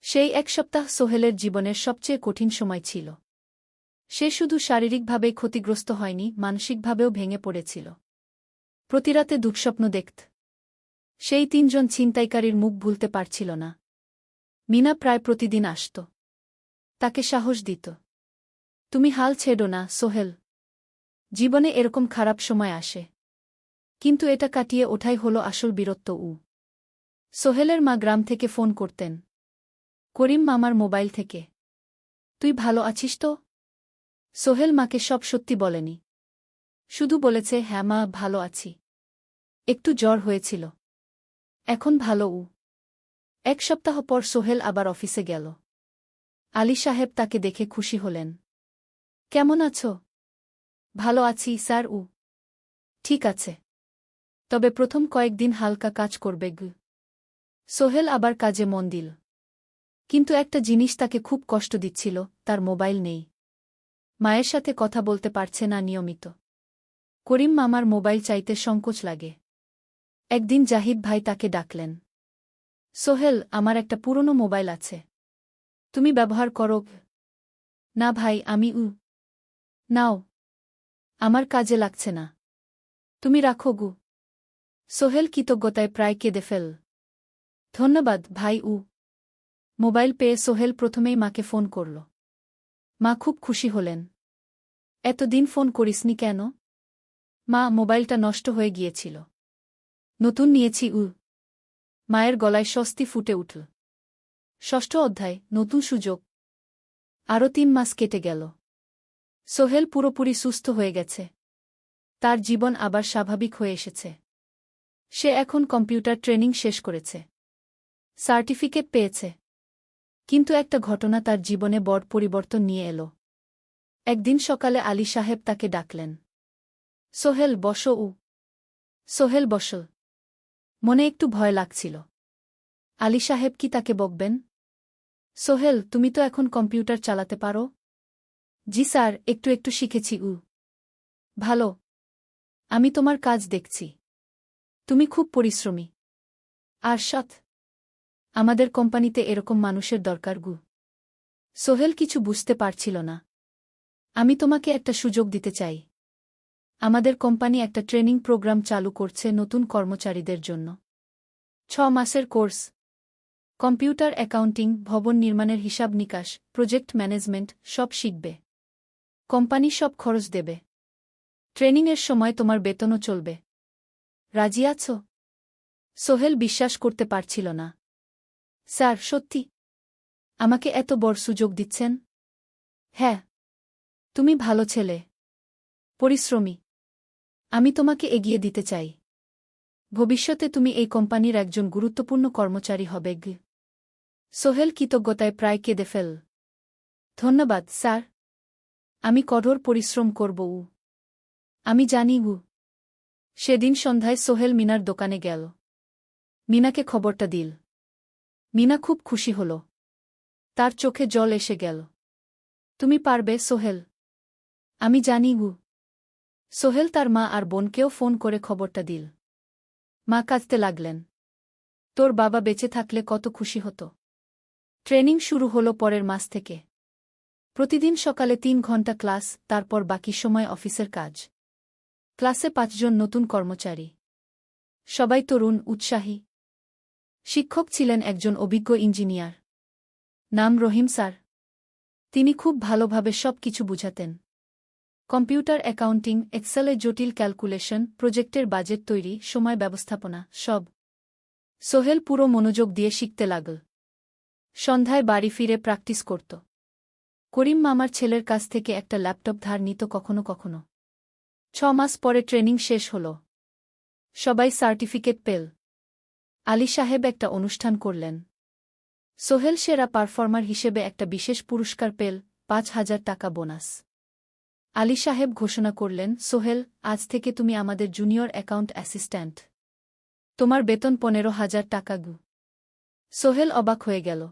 সেই ১ সপ্তাহ সোহেলের জীবনের সবচেয়ে কঠিন সময় ছিল। সে শুধু শারীরিকভাবেই ক্ষতিগ্রস্ত হয়নি, মানসিকভাবেও ভেঙে পড়েছিল। প্রতিরাতে দুঃস্বপ্ন দেখত। সেই 3জন ছিনতাইকারীর মুখ ভুলতে পারছিল না। মিনা প্রায় প্রতিদিন আসত। তাকে সাহস দিত। তুমি হাল ছেড়ো না, সোহেল। জীবনে এরকম খারাপ সময় আসে। কিন্তু এটা কাটিয়ে ওঠাই হলো আসল বীরত্ব। সোহেলের মা গ্রাম থেকে ফোন করতেন। করিম মামার মোবাইল থেকে। তুই ভালো আছিস তো? সোহেল মাকে সব সত্যি বলেনি। শুধু বলেছে, হ্যাঁ মা, ভালো আছি। একটু জ্বর হয়েছিল। এখন ভালো। 1 সপ্তাহ পর সোহেল আবার অফিসে গেল। আলী সাহেব তাকে দেখে খুশি হলেন। কেমন আছো? ভালো আছি স্যার। ঠিক আছে। তবে প্রথম কয়েকদিন হালকা কাজ করবে। সোহেল আবার কাজে মন দিল। কিন্তু একটা জিনিস তাকে খুব কষ্ট দিচ্ছিল, তার মোবাইল নেই। মায়ের সাথে কথা বলতে পারছে না নিয়মিত। করিম মামার মোবাইল চাইতে সংকোচ লাগে। একদিন জাহিদ ভাই তাকে ডাকলেন। সোহেল, আমার একটা পুরনো মোবাইল আছে। তুমি ব্যবহার করো? না ভাই, আমি নাও। আমার কাজে লাগছে না। তুমি রাখো। সোহেল কৃতজ্ঞতায় প্রায় কেঁদে ফেল। ধন্যবাদ ভাই। মোবাইল পেয়ে সোহেল প্রথমেই মাকে ফোন করল। মা খুব খুশি হলেন। এতদিন ফোন করিসনি কেন? মা, মোবাইলটা নষ্ট হয়ে গিয়েছিল। নতুন নিয়েছি। মায়ের গলায় স্বস্তি ফুটে উঠল। 6ষ্ঠ অধ্যায়, নতুন সুযোগ। আরও 3 মাস কেটে গেল। সোহেল পুরোপুরি সুস্থ হয়ে গেছে। তার জীবন আবার স্বাভাবিক হয়ে এসেছে। সে এখন কম্পিউটার ট্রেনিং শেষ করেছে। সার্টিফিকেট পেয়েছে। কিন্তু একটা ঘটনা তার জীবনে বড় পরিবর্তন নিয়ে এল। একদিন সকালে আলী সাহেব তাকে ডাকলেন। সোহেল, বসো। সোহেল বসল। মনে একটু ভয় লাগছিল। আলী সাহেব কি তাকে বকবেন? সোহেল, তুমি তো এখন কম্পিউটার চালাতে পারো? জি স্যার, একটু একটু শিখেছি। ভালো। আমি তোমার কাজ দেখছি। তুমি খুব পরিশ্রমী। আর সৎ। আমাদের কোম্পানিতে এরকম মানুষের দরকার। সোহেল কিছু বুঝতে পারছিল না। আমি তোমাকে একটা সুযোগ দিতে চাই। আমাদের কোম্পানি একটা ট্রেনিং প্রোগ্রাম চালু করছে নতুন কর্মচারীদের জন্য। 6 মাসের কোর্স। কম্পিউটার অ্যাকাউন্টিং, ভবন নির্মাণের হিসাব নিকাশ, প্রজেক্ট ম্যানেজমেন্ট সব শিখবে। কোম্পানি সব খরচ দেবে। ট্রেনিংয়ের সময় তোমার বেতনও চলবে। রাজি আছো? সোহেল বিশ্বাস করতে পারছিল না। স্যার, সত্যি? আমাকে এত বড় সুযোগ দিচ্ছেন? হ্যাঁ। তুমি ভালো ছেলে। পরিশ্রমী। আমি তোমাকে এগিয়ে দিতে চাই। ভবিষ্যতে তুমি এই কোম্পানির একজন গুরুত্বপূর্ণ কর্মচারী হবে। সোহেল কৃতজ্ঞতায় প্রায় কেঁদে ফেল। ধন্যবাদ স্যার। আমি কঠোর পরিশ্রম করব। আমি জানি। সেদিন সন্ধ্যায় সোহেল মিনার দোকানে গেল। মিনাকে খবরটা দিল। মিনা খুব খুশি হল। তার চোখে জল এসে গেল। তুমি পারবে সোহেল। আমি জানি। সোহেল তার মা আর বোনকেও ফোন করে খবরটা দিল। মা কাঁদতে লাগলেন। তোর বাবা বেঁচে থাকলে কত খুশি হতো। ট্রেনিং শুরু হলো পরের মাস থেকে। প্রতিদিন সকালে 3 ঘন্টা ক্লাস, তারপর বাকি সময় অফিসের কাজ। ক্লাসে 5 জন নতুন কর্মচারী। সবাই তরুণ, উৎসাহী। শিক্ষক ছিলেন একজন অভিজ্ঞ ইঞ্জিনিয়ার। নাম রহিম স্যার। তিনি খুব ভালোভাবে সব কিছু বুঝাতেন। কম্পিউটার অ্যাকাউন্টিং, এক্সেলে জটিল ক্যালকুলেশন, প্রজেক্টের বাজেট তৈরি, সময় ব্যবস্থাপনা সব। সোহেল পুরো মনোযোগ দিয়ে শিখতে লাগল। সন্ধ্যায় বাড়ি ফিরে প্র্যাকটিস করত। করিম মামার ছেলের কাছ থেকে একটা ল্যাপটপ ধার নিত কখনো কখনো। 6 মাস পরে ট্রেনিং শেষ হল। সবাই সার্টিফিকেট পেল। আলী সাহেব একটা অনুষ্ঠান করলেন। সোহেল সেরা পারফর্মার হিসেবে একটা বিশেষ পুরস্কার পেল, 5,000 টাকা বোনাস। আলী সাহেব ঘোষণা করলেন, সোহেল, আজ থেকে তুমি আমাদের জুনিয়র অ্যাকাউন্ট অ্যাসিস্ট্যান্ট। তোমার বেতন 15,000 টাকা। সোহেল অবাক হয়ে গেল।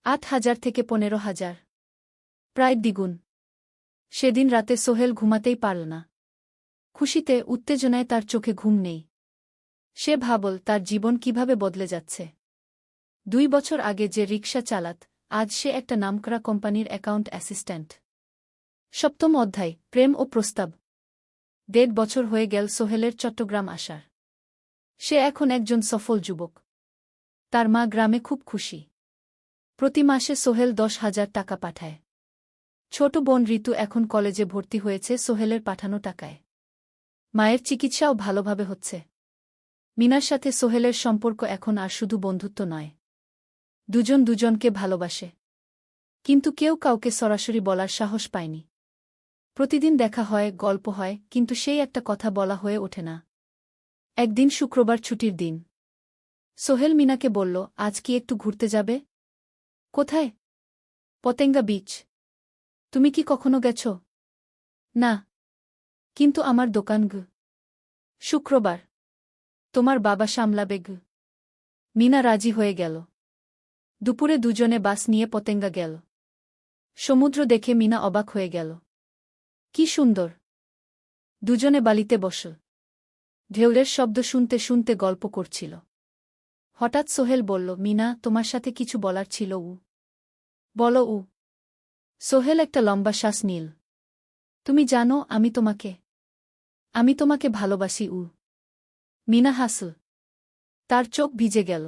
8,000 থেকে 15,000। প্রায় দ্বিগুণ। সেদিন রাতে সোহেল ঘুমাতেই পারল না। খুশিতে, উত্তেজনায় তার চোখে ঘুম নেই। সে ভাবল তার জীবন কিভাবে বদলে যাচ্ছে। 2 বছর আগে যে রিকশা চালাত, আজ সে একটা নামকরা কোম্পানির অ্যাকাউন্ট অ্যাসিস্ট্যান্ট। 7ম অধ্যায়, প্রেম ও প্রস্তাব। 1.5 বছর হয়ে গেল সোহেলের চট্টগ্রাম আসার। সে এখন একজন সফল যুবক। তার মা গ্রামে খুব খুশি। প্রতি মাসে সোহেল 10,000 টাকা পাঠায়। ছোট বোন ঋতু এখন কলেজে ভর্তি হয়েছে সোহেলের পাঠানো টাকায়। মায়ের চিকিৎসাও ভালোভাবে হচ্ছে। মিনার সাথে সোহেলের সম্পর্ক এখন আর শুধু বন্ধুত্ব নয়। দুজন দুজনকে ভালোবাসে। কিন্তু কেউ কাউকে সরাসরি বলার সাহস পায়নি। প্রতিদিন দেখা হয়, গল্প হয়, কিন্তু সেই একটা কথা বলা হয়ে ওঠে না। একদিন শুক্রবার ছুটির দিন। সোহেল মিনাকে বলল, আজ কি একটু ঘুরতে যাবে? কোথায়? পতেঙ্গা বিচ। তুমি কি কখনো গেছ? না। কিন্তু আমার দোকান গ। শুক্রবার। তোমার বাবা সামলাবে গ। মিনা রাজি হয়ে গেল। দুপুরে দুজনে বাস নিয়ে পতেঙ্গা গেল। সমুদ্র দেখে মিনা অবাক হয়ে গেল। কি সুন্দর! দুজনে বালিতে বস। ঢেউয়ের শব্দ শুনতে শুনতে গল্প করছিল। হঠাৎ সোহেল বলল, মিনা, তোমার সাথে কিছু বলার ছিল। বলো। সোহেল একটা লম্বা শ্বাস নিল। তুমি জানো আমি তোমাকে ভালোবাসি। মিনা হাসল। তার চোখ ভিজে গেল।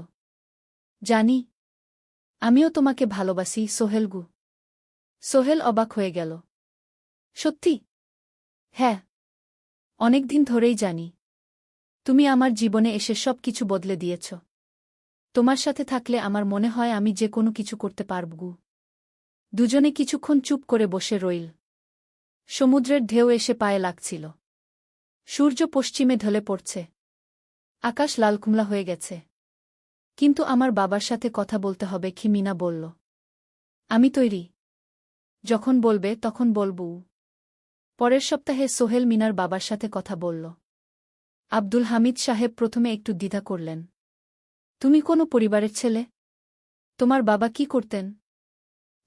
জানি। আমিও তোমাকে ভালোবাসি সোহেল। সোহেল অবাক হয়ে গেল। সত্যি? হ্যাঁ। অনেকদিন ধরেই জানি। তুমি আমার জীবনে এসে সব কিছু বদলে দিয়েছ। তোমার সাথে থাকলে আমার মনে হয় আমি যে কোনো কিছু করতে পারব। দুজনে কিছুক্ষণ চুপ করে বসে রইল। সমুদ্রের ঢেউ এসে পায়ে লাগছিল। সূর্য পশ্চিমে ঢলে পড়ছে। আকাশ লালকুমলা হয়ে গেছে। কিন্তু আমার বাবার সাথে কথা বলতে হবে কি? মিনা বলল। আমি তৈরি। যখন বলবে তখন বলব। পরের সপ্তাহে সোহেল মিনার বাবার সাথে কথা বলল। আব্দুল হামিদ সাহেব প্রথমে একটু দ্বিধা করলেন। তুমি কোনো পরিবারের ছেলে? তোমার বাবা কি করতেন?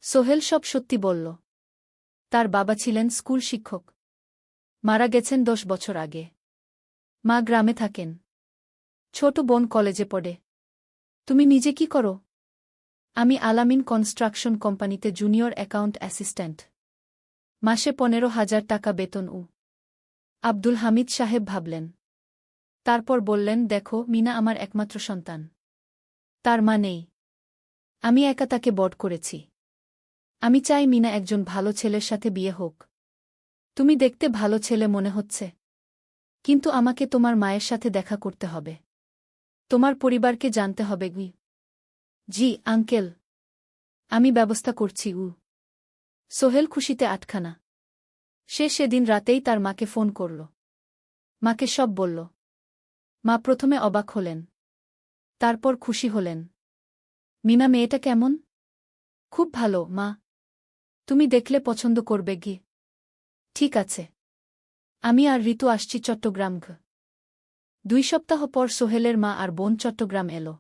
সোহেল সব সত্যি বলল। তার বাবা ছিলেন স্কুল শিক্ষক। মারা গেছেন 10 বছর আগে। মা গ্রামে থাকেন। ছোট বোন কলেজে পড়ে। তুমি নিজে কি করো? আমি আলামিন কনস্ট্রাকশন কোম্পানিতে জুনিয়র অ্যাকাউন্ট অ্যাসিস্ট্যান্ট। মাসে 15,000 টাকা বেতন। আব্দুল হামিদ সাহেব ভাবলেন। তারপর বললেন, দেখো মিনা আমার একমাত্র সন্তান। তার মা নেই। আমি একা তাকে বড় করেছি। আমি চাই মিনা একজন ভালো ছেলের সাথে বিয়ে হোক। তুমি দেখতে ভালো ছেলে মনে হচ্ছে। কিন্তু আমাকে তোমার মায়ের সাথে দেখা করতে হবে। তোমার পরিবারকে জানতে হবে। জি আঙ্কেল। আমি ব্যবস্থা করছি। সোহেল খুশিতে আটখানা। সে সেদিন রাতেই তার মাকে ফোন করল। মাকে সব বলল। মা প্রথমে অবাক হলেন। তারপর খুশি হলেন। মিনা মেয়েটা কেমন? খুব ভালো মা। তুমি দেখলে পছন্দ করবে। ঠিক আছে। আমি আর ঋতু আসছি চট্টগ্রাম। 2 সপ্তাহ পর সোহেলের মা আর বোন চট্টগ্রাম এলো।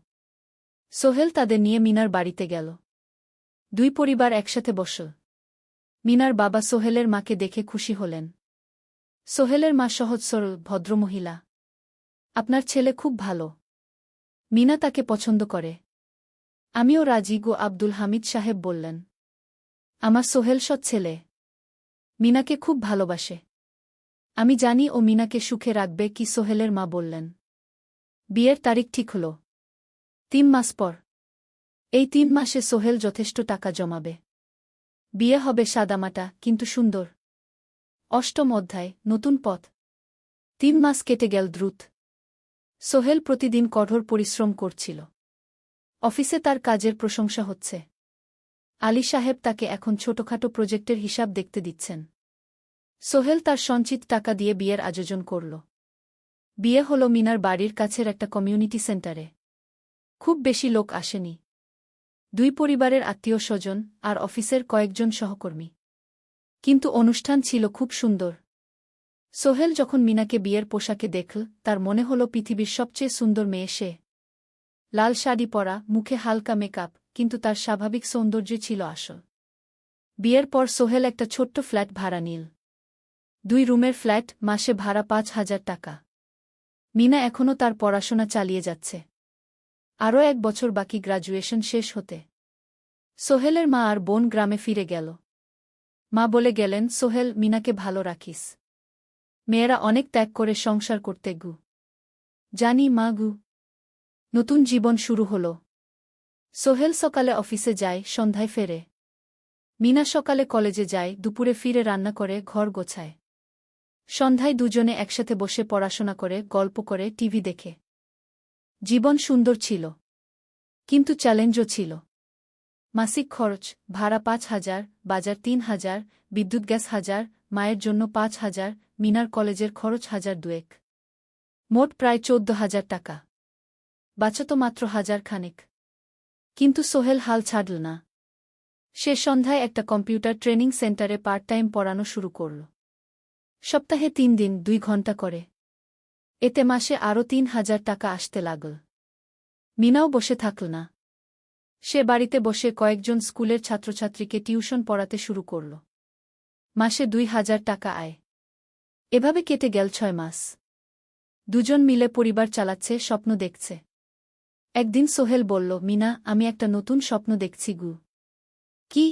সোহেল তাদের নিয়ে মিনার বাড়িতে গেল। 2 পরিবার একসাথে বসল। মিনার বাবা সোহেলের মাকে দেখে খুশি হলেন। সোহেলের মা সহজ সরল ভদ্রমহিলা। আপনার ছেলে খুব ভালো। মিনা তাকে পছন্দ করে। আমিও রাজি। আব্দুল হামিদ সাহেব বললেন। আমার সোহেল সৎ ছেলে। মিনাকে খুব ভালোবাসে। আমি জানি ও মিনাকে সুখে রাখবে। কি? সোহেলের মা বললেন। বিয়ের তারিখ ঠিক হল 3 মাস পর। এই 3 মাসে সোহেল যথেষ্ট টাকা জমাবে। বিয়ে হবে সাদামাটা কিন্তু সুন্দর। 8ম অধ্যায়, নতুন পথ। 3 মাস কেটে গেল দ্রুত। সোহেল প্রতিদিন কঠোর পরিশ্রম করছিল। অফিসে তার কাজের প্রশংসা হচ্ছে। আলী সাহেব তাকে এখন ছোটখাটো প্রজেক্টের হিসাব দেখতে দিচ্ছেন। সোহেল তার সঞ্চিত টাকা দিয়ে বিয়ের আয়োজন করল। বিয়ে হল মিনার বাড়ির কাছের একটা কমিউনিটি সেন্টারে। খুব বেশি লোক আসেনি। 2 পরিবারের আত্মীয় স্বজন আর অফিসের কয়েকজন সহকর্মী। কিন্তু অনুষ্ঠান ছিল খুব সুন্দর। সোহেল যখন মিনাকে বিয়ের পোশাকে দেখল, তার মনে হল পৃথিবীর সবচেয়ে সুন্দর মেয়ে সে। লাল শাড়ি পরা, মুখে হালকা মেকআপ, কিন্তু তার স্বাভাবিক সৌন্দর্য ছিল আসল। বিয়ের পর সোহেল একটা ছোট্ট ফ্ল্যাট ভাড়া নিল। 2 রুমের ফ্ল্যাট, মাসে ভাড়া 5,000 টাকা। মিনা এখনও তার পড়াশোনা চালিয়ে যাচ্ছে। আরও 1 বছর বাকি গ্র্যাজুয়েশন শেষ হতে। সোহেলের মা আর বোন গ্রামে ফিরে গেল। মা বলে গেলেন, সোহেল, মিনাকে ভালো রাখিস। মেয়েরা অনেক ত্যাগ করে সংসার করতে জানি মাগু। নতুন জীবন শুরু হল। সোহেল সকালে অফিসে যায়, সন্ধ্যায় ফেরে। মিনা সকালে কলেজে যায়, দুপুরে ফিরে রান্না করে, ঘর গোছায়। সন্ধ্যায় দুজনে একসাথে বসে পড়াশোনা করে, গল্প করে, টিভি দেখে। জীবন সুন্দর ছিল। কিন্তু চ্যালেঞ্জও ছিল। মাসিক খরচ, ভাড়া ৫,০০০, বাজার ৩,০০০, বিদ্যুৎ গ্যাস ১,০০০, মায়ের জন্য ৫,০০০, মিনার কলেজের খরচ ১,০০০ মোট প্রায় ১৪,০০০ টাকা। বাঁচত মাত্র ১,০০০ খানেক। কিন্তু সোহেল হাল ছাড়ল না। সে সন্ধ্যায় একটা কম্পিউটার ট্রেনিং সেন্টারে পার্ট টাইম পড়ানো শুরু করল। সপ্তাহে ৩ দিন ২ ঘণ্টা করে। এতে মাসে আরও ৩,০০০ টাকা আসতে লাগল। মিনাও বসে থাকল না। সে বাড়িতে বসে কয়েকজন স্কুলের ছাত্রছাত্রীকে টিউশন পড়াতে শুরু করল। মাসে ২,০০০ টাকা আয়। এভাবে কেটে গেল ৬ মাস। দুজন মিলে পরিবার চালাচ্ছে, স্বপ্ন দেখছে। একদিন সোহেল বলল, মিনা, আমি একটা নতুন স্বপ্ন দেখছি গু। কি?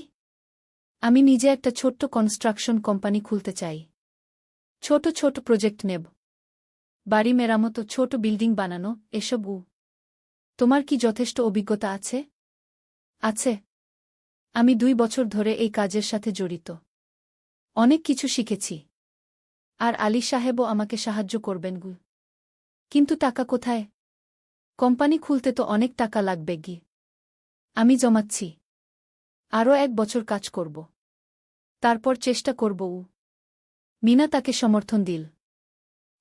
আমি নিজে একটা ছোট্ট কনস্ট্রাকশন কোম্পানি খুলতে চাই। ছোট ছোট প্রজেক্ট নেব। বাড়ি মেরামত, ছোট বিল্ডিং বানানো, এসব। তোমার কি যথেষ্ট অভিজ্ঞতা আছে? আছে। আমি ২ বছর ধরে এই কাজের সাথে জড়িত। অনেক কিছু শিখেছি। আর আলী সাহেবও আমাকে সাহায্য করবেন গু। কিন্তু টাকা কোথায়? কোম্পানি খুলতে তো অনেক টাকা লাগবে গি। আমি জমাচ্ছি। আরও ১ বছর কাজ করব। তারপর চেষ্টা করব। মিনা তাকে সমর্থন দিল।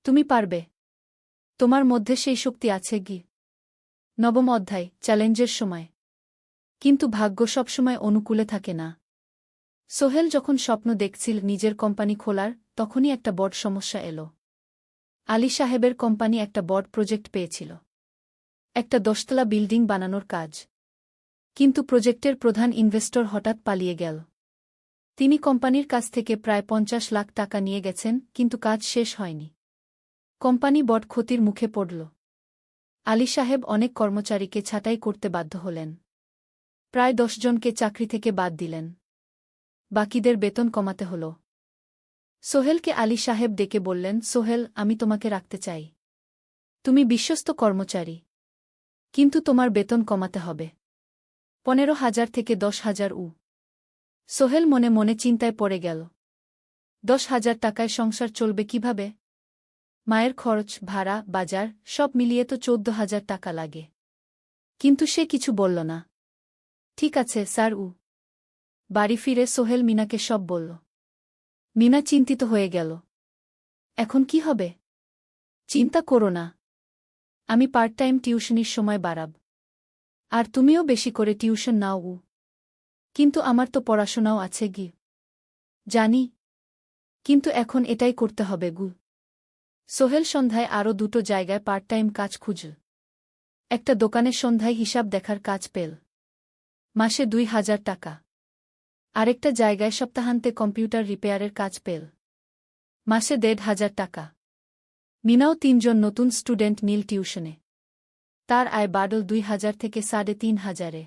তুমি পারবে। তোমার মধ্যে সেই শক্তি আছে গি। নবম অধ্যায়, চ্যালেঞ্জের সময়। কিন্তু ভাগ্য সবসময় অনুকূলে থাকে না। সোহেল যখন স্বপ্ন দেখছিল নিজের কোম্পানি খোলার, তখনই একটা বড় সমস্যা এল। আলী সাহেবের কোম্পানি একটা বড় প্রজেক্ট পেয়েছিল। একটা ১০তলা বিল্ডিং বানানোর কাজ। কিন্তু প্রজেক্টের প্রধান ইনভেস্টর হঠাৎ পালিয়ে গেল। তিনি কোম্পানির কাছ থেকে প্রায় ৫০ লাখ টাকা নিয়ে গেছেন, কিন্তু কাজ শেষ হয়নি। কোম্পানি বড় ক্ষতির মুখে পড়ল। আলী সাহেব অনেক কর্মচারীকে ছাঁটাই করতে বাধ্য হলেন। প্রায় ১০ জনকে চাকরি থেকে বাদ দিলেন। বাকিদের বেতন কমাতে হল। সোহেলকে আলী সাহেব ডেকে বললেন, সোহেল, আমি তোমাকে রাখতে চাই। তুমি বিশ্বস্ত কর্মচারী। কিন্তু তোমার বেতন কমাতে হবে। ১৫,০০০ থেকে ১০,০০০। সোহেল মনে মনে চিন্তায় পড়ে গেল। ১০,০০০ টাকায় সংসার চলবে কিভাবে? মায়ের খরচ, ভাড়া, বাজার সব মিলিয়ে তো ১৪,০০০ টাকা লাগে। কিন্তু সে কিছু বলল না। ঠিক আছে স্যার। বাড়ি ফিরে সোহেল মিনাকে সব বলল। মিনা চিন্তিত হয়ে গেল। এখন কি হবে? চিন্তা করো না। আমি পার্ট টাইম টিউশনির সময় বাড়াব। আর তুমিও বেশি করে টিউশন নাও। কিন্তু আমার তো পড়াশোনাও আছে গি। জানি। কিন্তু এখন এটাই করতে হবে গু। সোহেল সন্ধ্যায় আরও ২টো জায়গায় পার্ট টাইম কাজ খুঁজল। একটা দোকানের সন্ধ্যায় হিসাব দেখার কাজ পেল। মাসে ২,০০০ টাকা। আরেকটা জায়গায় সপ্তাহান্তে কম্পিউটার রিপেয়ারের কাজ পেল। মাসে ১,৫০০ টাকা। মিনাও ৩ জন নতুন স্টুডেন্ট নিল টিউশনে। তার আয় বাড়ল ২,০০০ থেকে ৩,৫০০।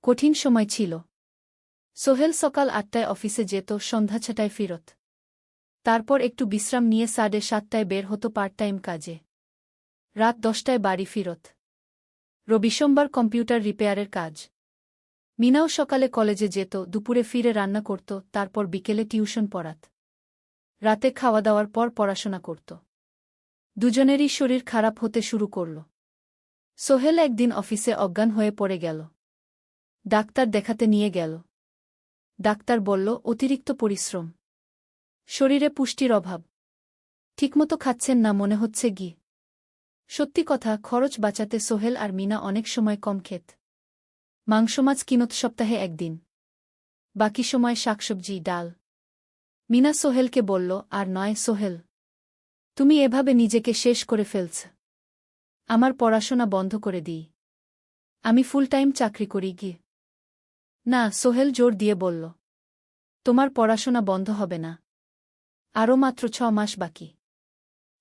কঠিন সময় ছিল। সোহেল সকাল ৮টায় অফিসে যেত, সন্ধ্যা ৬টায় ফিরত। তারপর একটু বিশ্রাম নিয়ে ৭:৩০ বের হতো পার্ট টাইম কাজে। রাত ১০টায় বাড়ি ফিরত। রবি সোমবার কম্পিউটার রিপেয়ারের কাজ। মিনাও সকালে কলেজে যেত, দুপুরে ফিরে রান্না করত, তারপর বিকেলে টিউশন পড়াত। রাতে খাওয়া দাওয়ার পর পড়াশোনা করত। দুজনেরই শরীর খারাপ হতে শুরু করল। সোহেল একদিন অফিসে অজ্ঞান হয়ে পড়ে গেল। ডাক্তার দেখাতে নিয়ে গেল। ডাক্তার বলল, অতিরিক্ত পরিশ্রম। শরীরে পুষ্টির অভাব। ঠিকমতো খাচ্ছেন না মনে হচ্ছে গি। সত্যি কথা, খরচ বাঁচাতে সোহেল আর মিনা অনেক সময় কম খেত। মাংস মাছ কিনত সপ্তাহে ১ দিন। বাকি সময় শাকসবজি, ডাল। মিনা সোহেলকে বলল, আর নয় সোহেল। তুমি এভাবে নিজেকে শেষ করে ফেলছ। আমার পড়াশোনা বন্ধ করে দিই। আমি ফুল টাইম চাকরি করি গি। না, সোহেল জোর দিয়ে বলল। তোমার পড়াশোনা বন্ধ হবে না। আরও মাত্র ৬ মাস বাকি।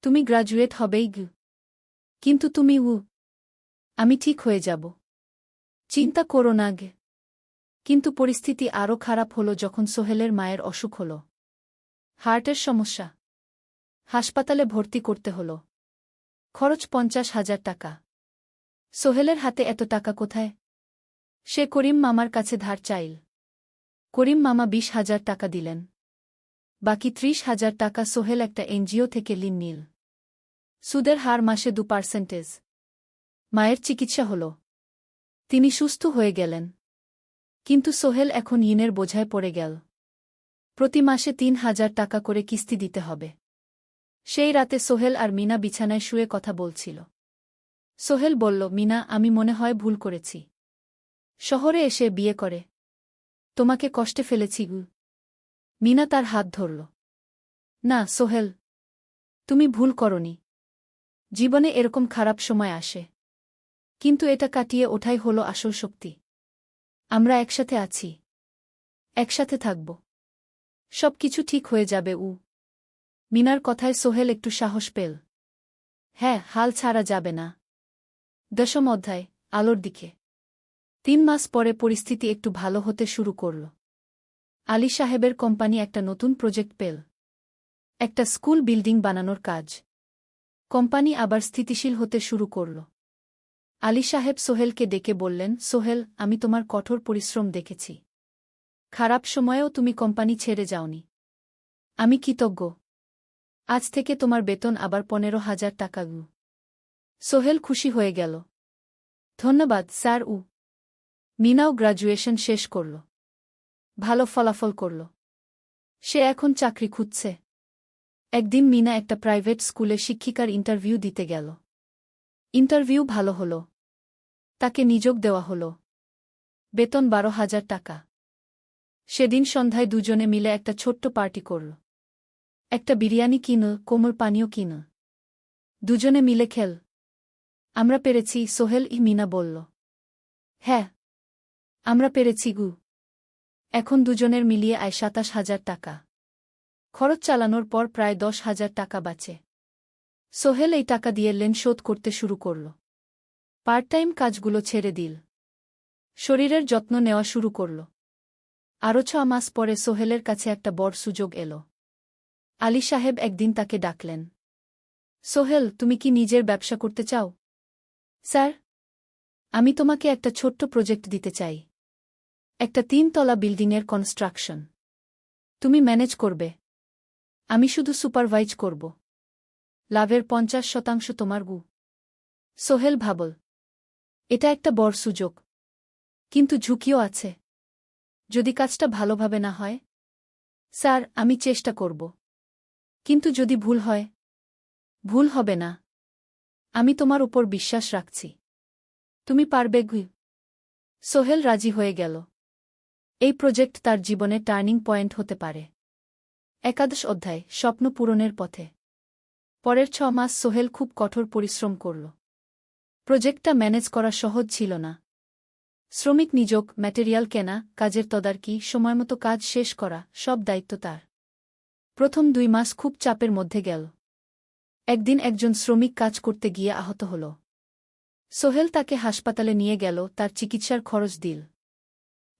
তুমি গ্রাজুয়েট হবেই গি। কিন্তু তুমি। আমি ঠিক হয়ে যাব। চিন্তা করো না গে। কিন্তু পরিস্থিতি আরও খারাপ হল যখন সোহেলের মায়ের অসুখ হল। হার্টের সমস্যা। হাসপাতালে ভর্তি করতে হল। খরচ 50,000 টাকা। সোহেলের হাতে এত টাকা কোথায়? সে করিম মামার কাছে ধার চাইল। করিম মামা 20,000 টাকা দিলেন। বাকি 30,000 টাকা সোহেল একটা এনজিও থেকে ঋণ নিল। সুদের হার মাসে 2%। মায়ের চিকিৎসা হল। তিনি সুস্থ হয়ে গেলেন। কিন্তু সোহেল এখন ঋণের বোঝায় পড়ে গেল। প্রতি মাসে 3,000 টাকা করে কিস্তি দিতে হবে। সেই রাতে সোহেল আর মিনা বিছানায় শুয়ে কথা বলছিল। সোহেল বলল, মিনা, আমি মনে হয় ভুল করেছি। শহরে এসে বিয়ে করে তোমাকে কষ্টে ফেলেছি গু। মিনা তার হাত ধরল। না সোহেল, তুমি ভুল করনি। জীবনে এরকম খারাপ সময় আসে, কিন্তু এটা কাটিয়ে ওঠাই হলো আসল শক্তি। আমরা একসাথে আছি, একসাথে থাকব। সব কিছু ঠিক হয়ে যাবে। মিনার কথায় সোহেল একটু সাহস পেল। হ্যাঁ, হাল ছাড়া যাবে না। 10ম অধ্যায়, আলোর দিকে। 3 মাস পরে পরিস্থিতি একটু ভালো হতে শুরু করল। আলী সাহেবের কোম্পানি একটা নতুন প্রজেক্ট পেল। একটা স্কুল বিল্ডিং বানানোর কাজ। কোম্পানি আবার স্থিতিশীল হতে শুরু করল। আলী সাহেব সোহেলকে ডেকে বললেন, সোহেল, আমি তোমার কঠোর পরিশ্রম দেখেছি। খারাপ সময়েও তুমি কোম্পানি ছেড়ে যাওনি। আমি কৃতজ্ঞ। আজ থেকে তোমার বেতন আবার 15,000 টাকা। সোহেল খুশি হয়ে গেল। ধন্যবাদ স্যার। মিনাও গ্র্যাজুয়েশন শেষ করল। ভালো ফলাফল করল। সে এখন চাকরি খুঁজছে। একদিন মিনা একটা প্রাইভেট স্কুলে শিক্ষিকার ইন্টারভিউ দিতে গেল। ইন্টারভিউ ভালো হল। তাকে নিযোগ দেওয়া হল। বেতন 12,000 টাকা। সেদিন সন্ধ্যায় দুজনে মিলে একটা ছোট্ট পার্টি করল। একটা বিরিয়ানি কিনল, কোমল পানীয় কিনল। দুজনে মিলে খেল। আমরা পেরেছি সোহেল, মিনা বলল। হ্যাঁ, আমরা পেরেছি গু। এখন দুজনের মিলিয়ে আয় 27,000 টাকা। খরচ চালানোর পর প্রায় 10,000 টাকা বাঁচে। সোহেল এই টাকা দিয়ে লোন শোধ করতে শুরু করল। পার্ট টাইম কাজগুলো ছেড়ে দিল। শরীরের যত্ন নেওয়া শুরু করল। আরও 6 মাস পরে সোহেলের কাছে একটা বড় সুযোগ এল। আলী সাহেব একদিন তাকে ডাকলেন। সোহেল, তুমি কি নিজের ব্যবসা করতে চাও? স্যার, আমি তোমাকে একটা ছোট্ট প্রজেক্ট দিতে চাই। একটা 3 তলা বিল্ডিংয়ের কনস্ট্রাকশন। তুমি ম্যানেজ করবে, আমি শুধু সুপারভাইজ করব। লাভের 50% তোমার গু। সোহেল ভাবল, এটা একটা বড় সুযোগ, কিন্তু ঝুঁকিও আছে। যদি কাজটা ভালোভাবে না হয়? স্যার, আমি চেষ্টা করব। কিন্তু যদি ভুল হয়? ভুল হবে না। আমি তোমার উপর বিশ্বাস রাখছি। তুমি পারবে গু। সোহেল রাজি হয়ে গেল। এই প্রজেক্ট তার জীবনে টার্নিং পয়েন্ট হতে পারে। 11 অধ্যায়, স্বপ্ন পূরণের পথে। পরের 6 মাস সোহেল খুব কঠোর পরিশ্রম করল। প্রজেক্টটা ম্যানেজ করা সহজ ছিল না। শ্রমিক নিযোগ, ম্যাটেরিয়াল কেনা, কাজের তদারকি, সময়মতো কাজ শেষ করা, সব দায়িত্ব তার। প্রথম 2 মাস খুব চাপের মধ্যে গেল। একদিন একজন শ্রমিক কাজ করতে গিয়ে আহত হল। সোহেল তাকে হাসপাতালে নিয়ে গেল, তার চিকিৎসার খরচ দিল।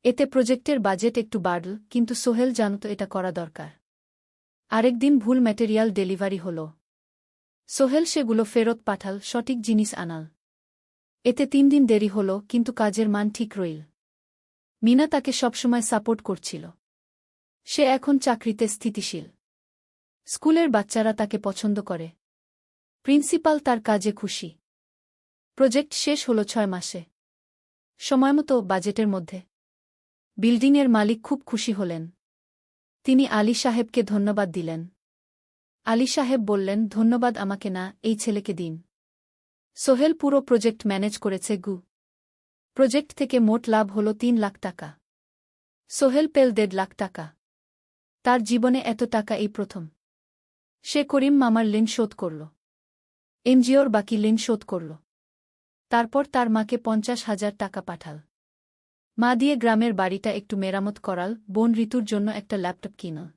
এতে প্রজেক্টের বাজেট একটু বাড়ল, কিন্তু সোহেল জানত এটা করা দরকার। আরেকদিন ভুল ম্যাটেরিয়াল ডেলিভারি হল। সোহেল সেগুলো ফেরত পাঠাল, সঠিক জিনিস আনাল। এতে 3 দিন দেরি হল, কিন্তু কাজের মান ঠিক রইল। মিনা তাকে সবসময় সাপোর্ট করছিল। সে এখন চাকরিতে স্থিতিশীল। স্কুলের বাচ্চারা তাকে পছন্দ করে। প্রিন্সিপাল তার কাজে খুশি। প্রজেক্ট শেষ হল 6 মাসে। সময়মতো, বাজেটের মধ্যে। বিল্ডিংয়ের মালিক খুব খুশি হলেন। তিনি আলী সাহেবকে ধন্যবাদ দিলেন। আলী সাহেব বললেন, ধন্যবাদ আমাকে না, এই ছেলেকে দিন। সোহেল পুরো প্রজেক্ট ম্যানেজ করেছে গু। প্রজেক্ট থেকে মোট লাভ হল 3 লাখ টাকা। সোহেল পেল 1.5 লাখ টাকা। তার জীবনে এত টাকা এই প্রথম। সে করিম মামার ঋণ শোধ করল। এনজিওর বাকি ঋণ শোধ করল। তারপর তার মাকে 50,000 টাকা পাঠাল। মা দিয়ে গ্রামের বাড়িটা একটু মেরামত করাল, বোন ঋতুর জন্য একটা ল্যাপটপ কিনল।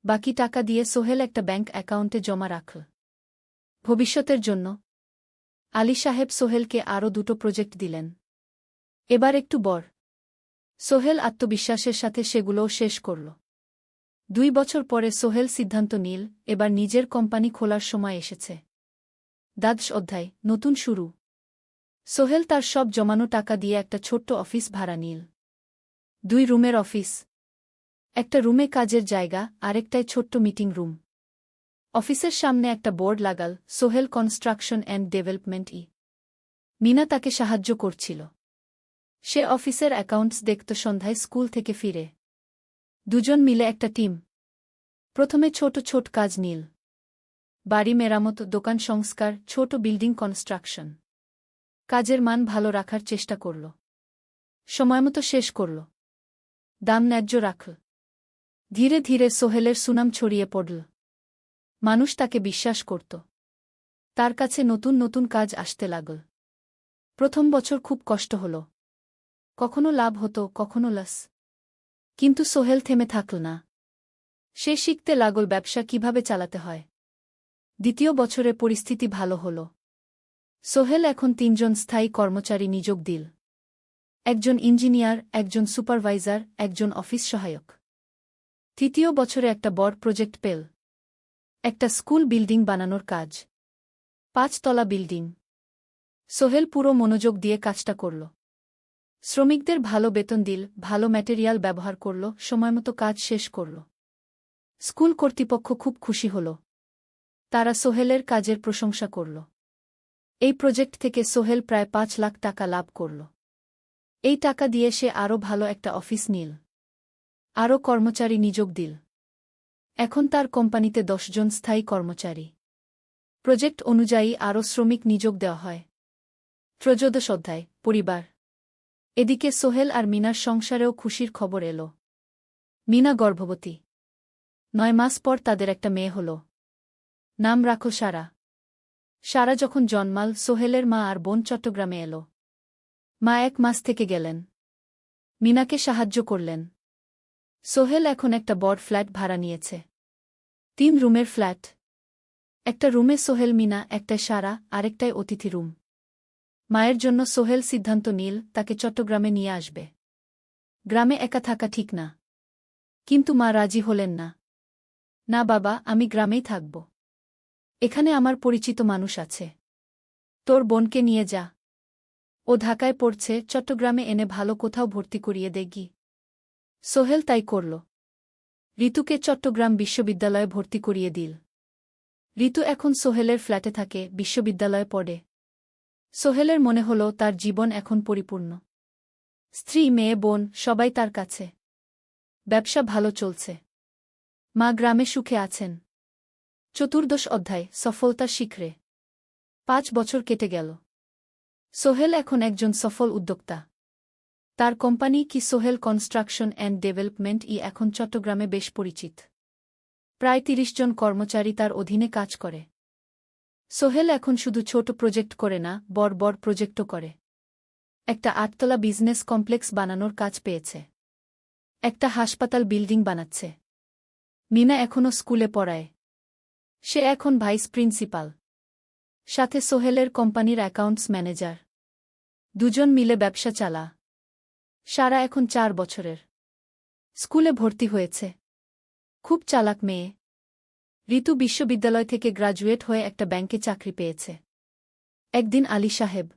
বাকি টাকা দিয়ে সোহেল একটা ব্যাংক অ্যাকাউন্টে জমা রাখল ভবিষ্যতের জন্য। আলী সাহেব সোহেলকে আরও 2টো প্রজেক্ট দিলেন। এবার একটু বড়। সোহেল আত্মবিশ্বাসের সাথে সেগুলোও শেষ করল। 2 বছর পরে সোহেল সিদ্ধান্ত নিল, এবার নিজের কোম্পানি খোলার সময় এসেছে। দ্বাদশ অধ্যায় নতুন শুরু। সোহেল তার সব জমানো টাকা দিয়ে একটা ছোট্ট অফিস ভাড়া নিল। 2 রুমের অফিস। একটা রুমে কাজের জায়গা, আরেকটায় ছোট্ট মিটিং রুম। অফিসের সামনে একটা বোর্ড লাগাল, Sohel construction and development. Mina তাকে সাহায্য করছিল। সে অফিসের অ্যাকাউন্টস দেখত সন্ধ্যায় স্কুল থেকে ফিরে। দুজন মিলে একটা টিম। প্রথমে ছোট ছোট কাজ নিল। বাড়ি মেরামত, দোকান সংস্কার, ছোট বিল্ডিং কনস্ট্রাকশন। কাজের মান ভালো রাখার চেষ্টা করল। সময়মতো শেষ করল। দাম ন্যায্য রাখল। ধীরে ধীরে সোহেলের সুনাম ছড়িয়ে পড়ল। মানুষ তাকে বিশ্বাস করত। তার কাছে নতুন নতুন কাজ আসতে লাগল। প্রথম বছর খুব কষ্ট হল। কখনো লাভ হতো, কখনো লস। কিন্তু সোহেল থেমে থাকল না। সে শিখতে লাগল ব্যবসা কিভাবে চালাতে হয়। দ্বিতীয় বছরে পরিস্থিতি ভালো হল। সোহেল এখন 3 জন স্থায়ী কর্মচারী নিয়োগ দিল। একজন ইঞ্জিনিয়ার, একজন সুপারভাইজার, একজন অফিস সহায়ক। তৃতীয় বছরে একটা বড় প্রজেক্ট পেল। একটা স্কুল বিল্ডিং বানানোর কাজ। 5 তলা বিল্ডিং। সোহেল পুরো মনোযোগ দিয়ে কাজটা করল। শ্রমিকদের ভালো বেতন দিল, ভালো ম্যাটেরিয়াল ব্যবহার করল, সময়মতো কাজ শেষ করল। স্কুল কর্তৃপক্ষ খুব খুশি হল। তারা সোহেলের কাজের প্রশংসা করল। এই প্রজেক্ট থেকে সোহেল প্রায় 5 লাখ টাকা লাভ করল। এই টাকা দিয়ে সে আরও ভালো একটা অফিস নিল। আরও কর্মচারী নিয়োগ দিল। এখন তার কোম্পানিতে 10 জন স্থায়ী কর্মচারী। প্রজেক্ট অনুযায়ী আরও শ্রমিক নিয়োগ দেওয়া হয়। ত্রয়োদশ অধ্যায় পরিবার। এদিকে সোহেল আর মিনার সংসারেও খুশির খবর এল। মিনা গর্ভবতী। 9 মাস পর তাদের একটা মেয়ে হল। নাম রাখল সারা। সারা যখন জন্মাল, সোহেলের মা আর বোন চট্টগ্রামে এল। মা 1 মাস থেকে গেলেন। মিনাকে সাহায্য করলেন। সোহেল এখন একটা বড় ফ্ল্যাট ভাড়া নিয়েছে। 3 রুমের ফ্ল্যাট। একটা রুমে সোহেল, মিনা, একটায় সারা, আরেকটায় অতিথি রুম। মায়ের জন্য সোহেল সিদ্ধান্ত নিল তাকে চট্টগ্রামে নিয়ে আসবে। গ্রামে একা থাকা ঠিক না। কিন্তু মা রাজি হলেন না। না বাবা, আমি গ্রামেই থাকব। এখানে আমার পরিচিত মানুষ আছে। তোর বোনকে নিয়ে যা। ও ঢাকায় পড়ছে, চট্টগ্রামে এনে ভালো কোথাও ভর্তি করিয়ে দেগি। সোহেল তাই করল। ঋতুকে চট্টগ্রাম বিশ্ববিদ্যালয়ে ভর্তি করিয়ে দিল। ঋতু এখন সোহেলের ফ্ল্যাটে থাকে, বিশ্ববিদ্যালয়ে পড়ে। সোহেলের মনে হল তার জীবন এখন পরিপূর্ণ। স্ত্রী, মেয়ে, বোন সবাই তার কাছে। ব্যবসা ভালো চলছে। মা গ্রামে সুখে আছেন। চতুর্দশ অধ্যায় সফলতার শিখরে। 5 বছর কেটে গেল। সোহেল এখন একজন সফল উদ্যোক্তা। তার কোম্পানি কি সোহেল কনস্ট্রাকশন অ্যান্ড ডেভেলপমেন্ট এখন চট্টগ্রামে বেশ পরিচিত। প্রায় 30 জন কর্মচারী তার অধীনে কাজ করে। সোহেল এখন শুধু ছোট প্রজেক্ট করে না, বড় বড় প্রজেক্টও করে। একটা 8 তলা বিজনেস কমপ্লেক্স বানানোর কাজ পেয়েছে। একটা হাসপাতাল বিল্ডিং বানাচ্ছে। মিনা এখনও স্কুলে পড়ায়। সে এখন ভাইস প্রিন্সিপাল। সাথে সোহেলের কোম্পানির অ্যাকাউন্টস ম্যানেজার। 2 জন মিলে ব্যবসা চালা। সারা এখন 4 বছরের। স্কুলে ভর্তি হয়েছে। খুব চালাক মেয়ে। ঋতু বিশ্ববিদ্যালয় থেকে গ্রাজুয়েট হয়ে একটা ব্যাংকে চাকরি পেয়েছে। একদিন আলী সাহেব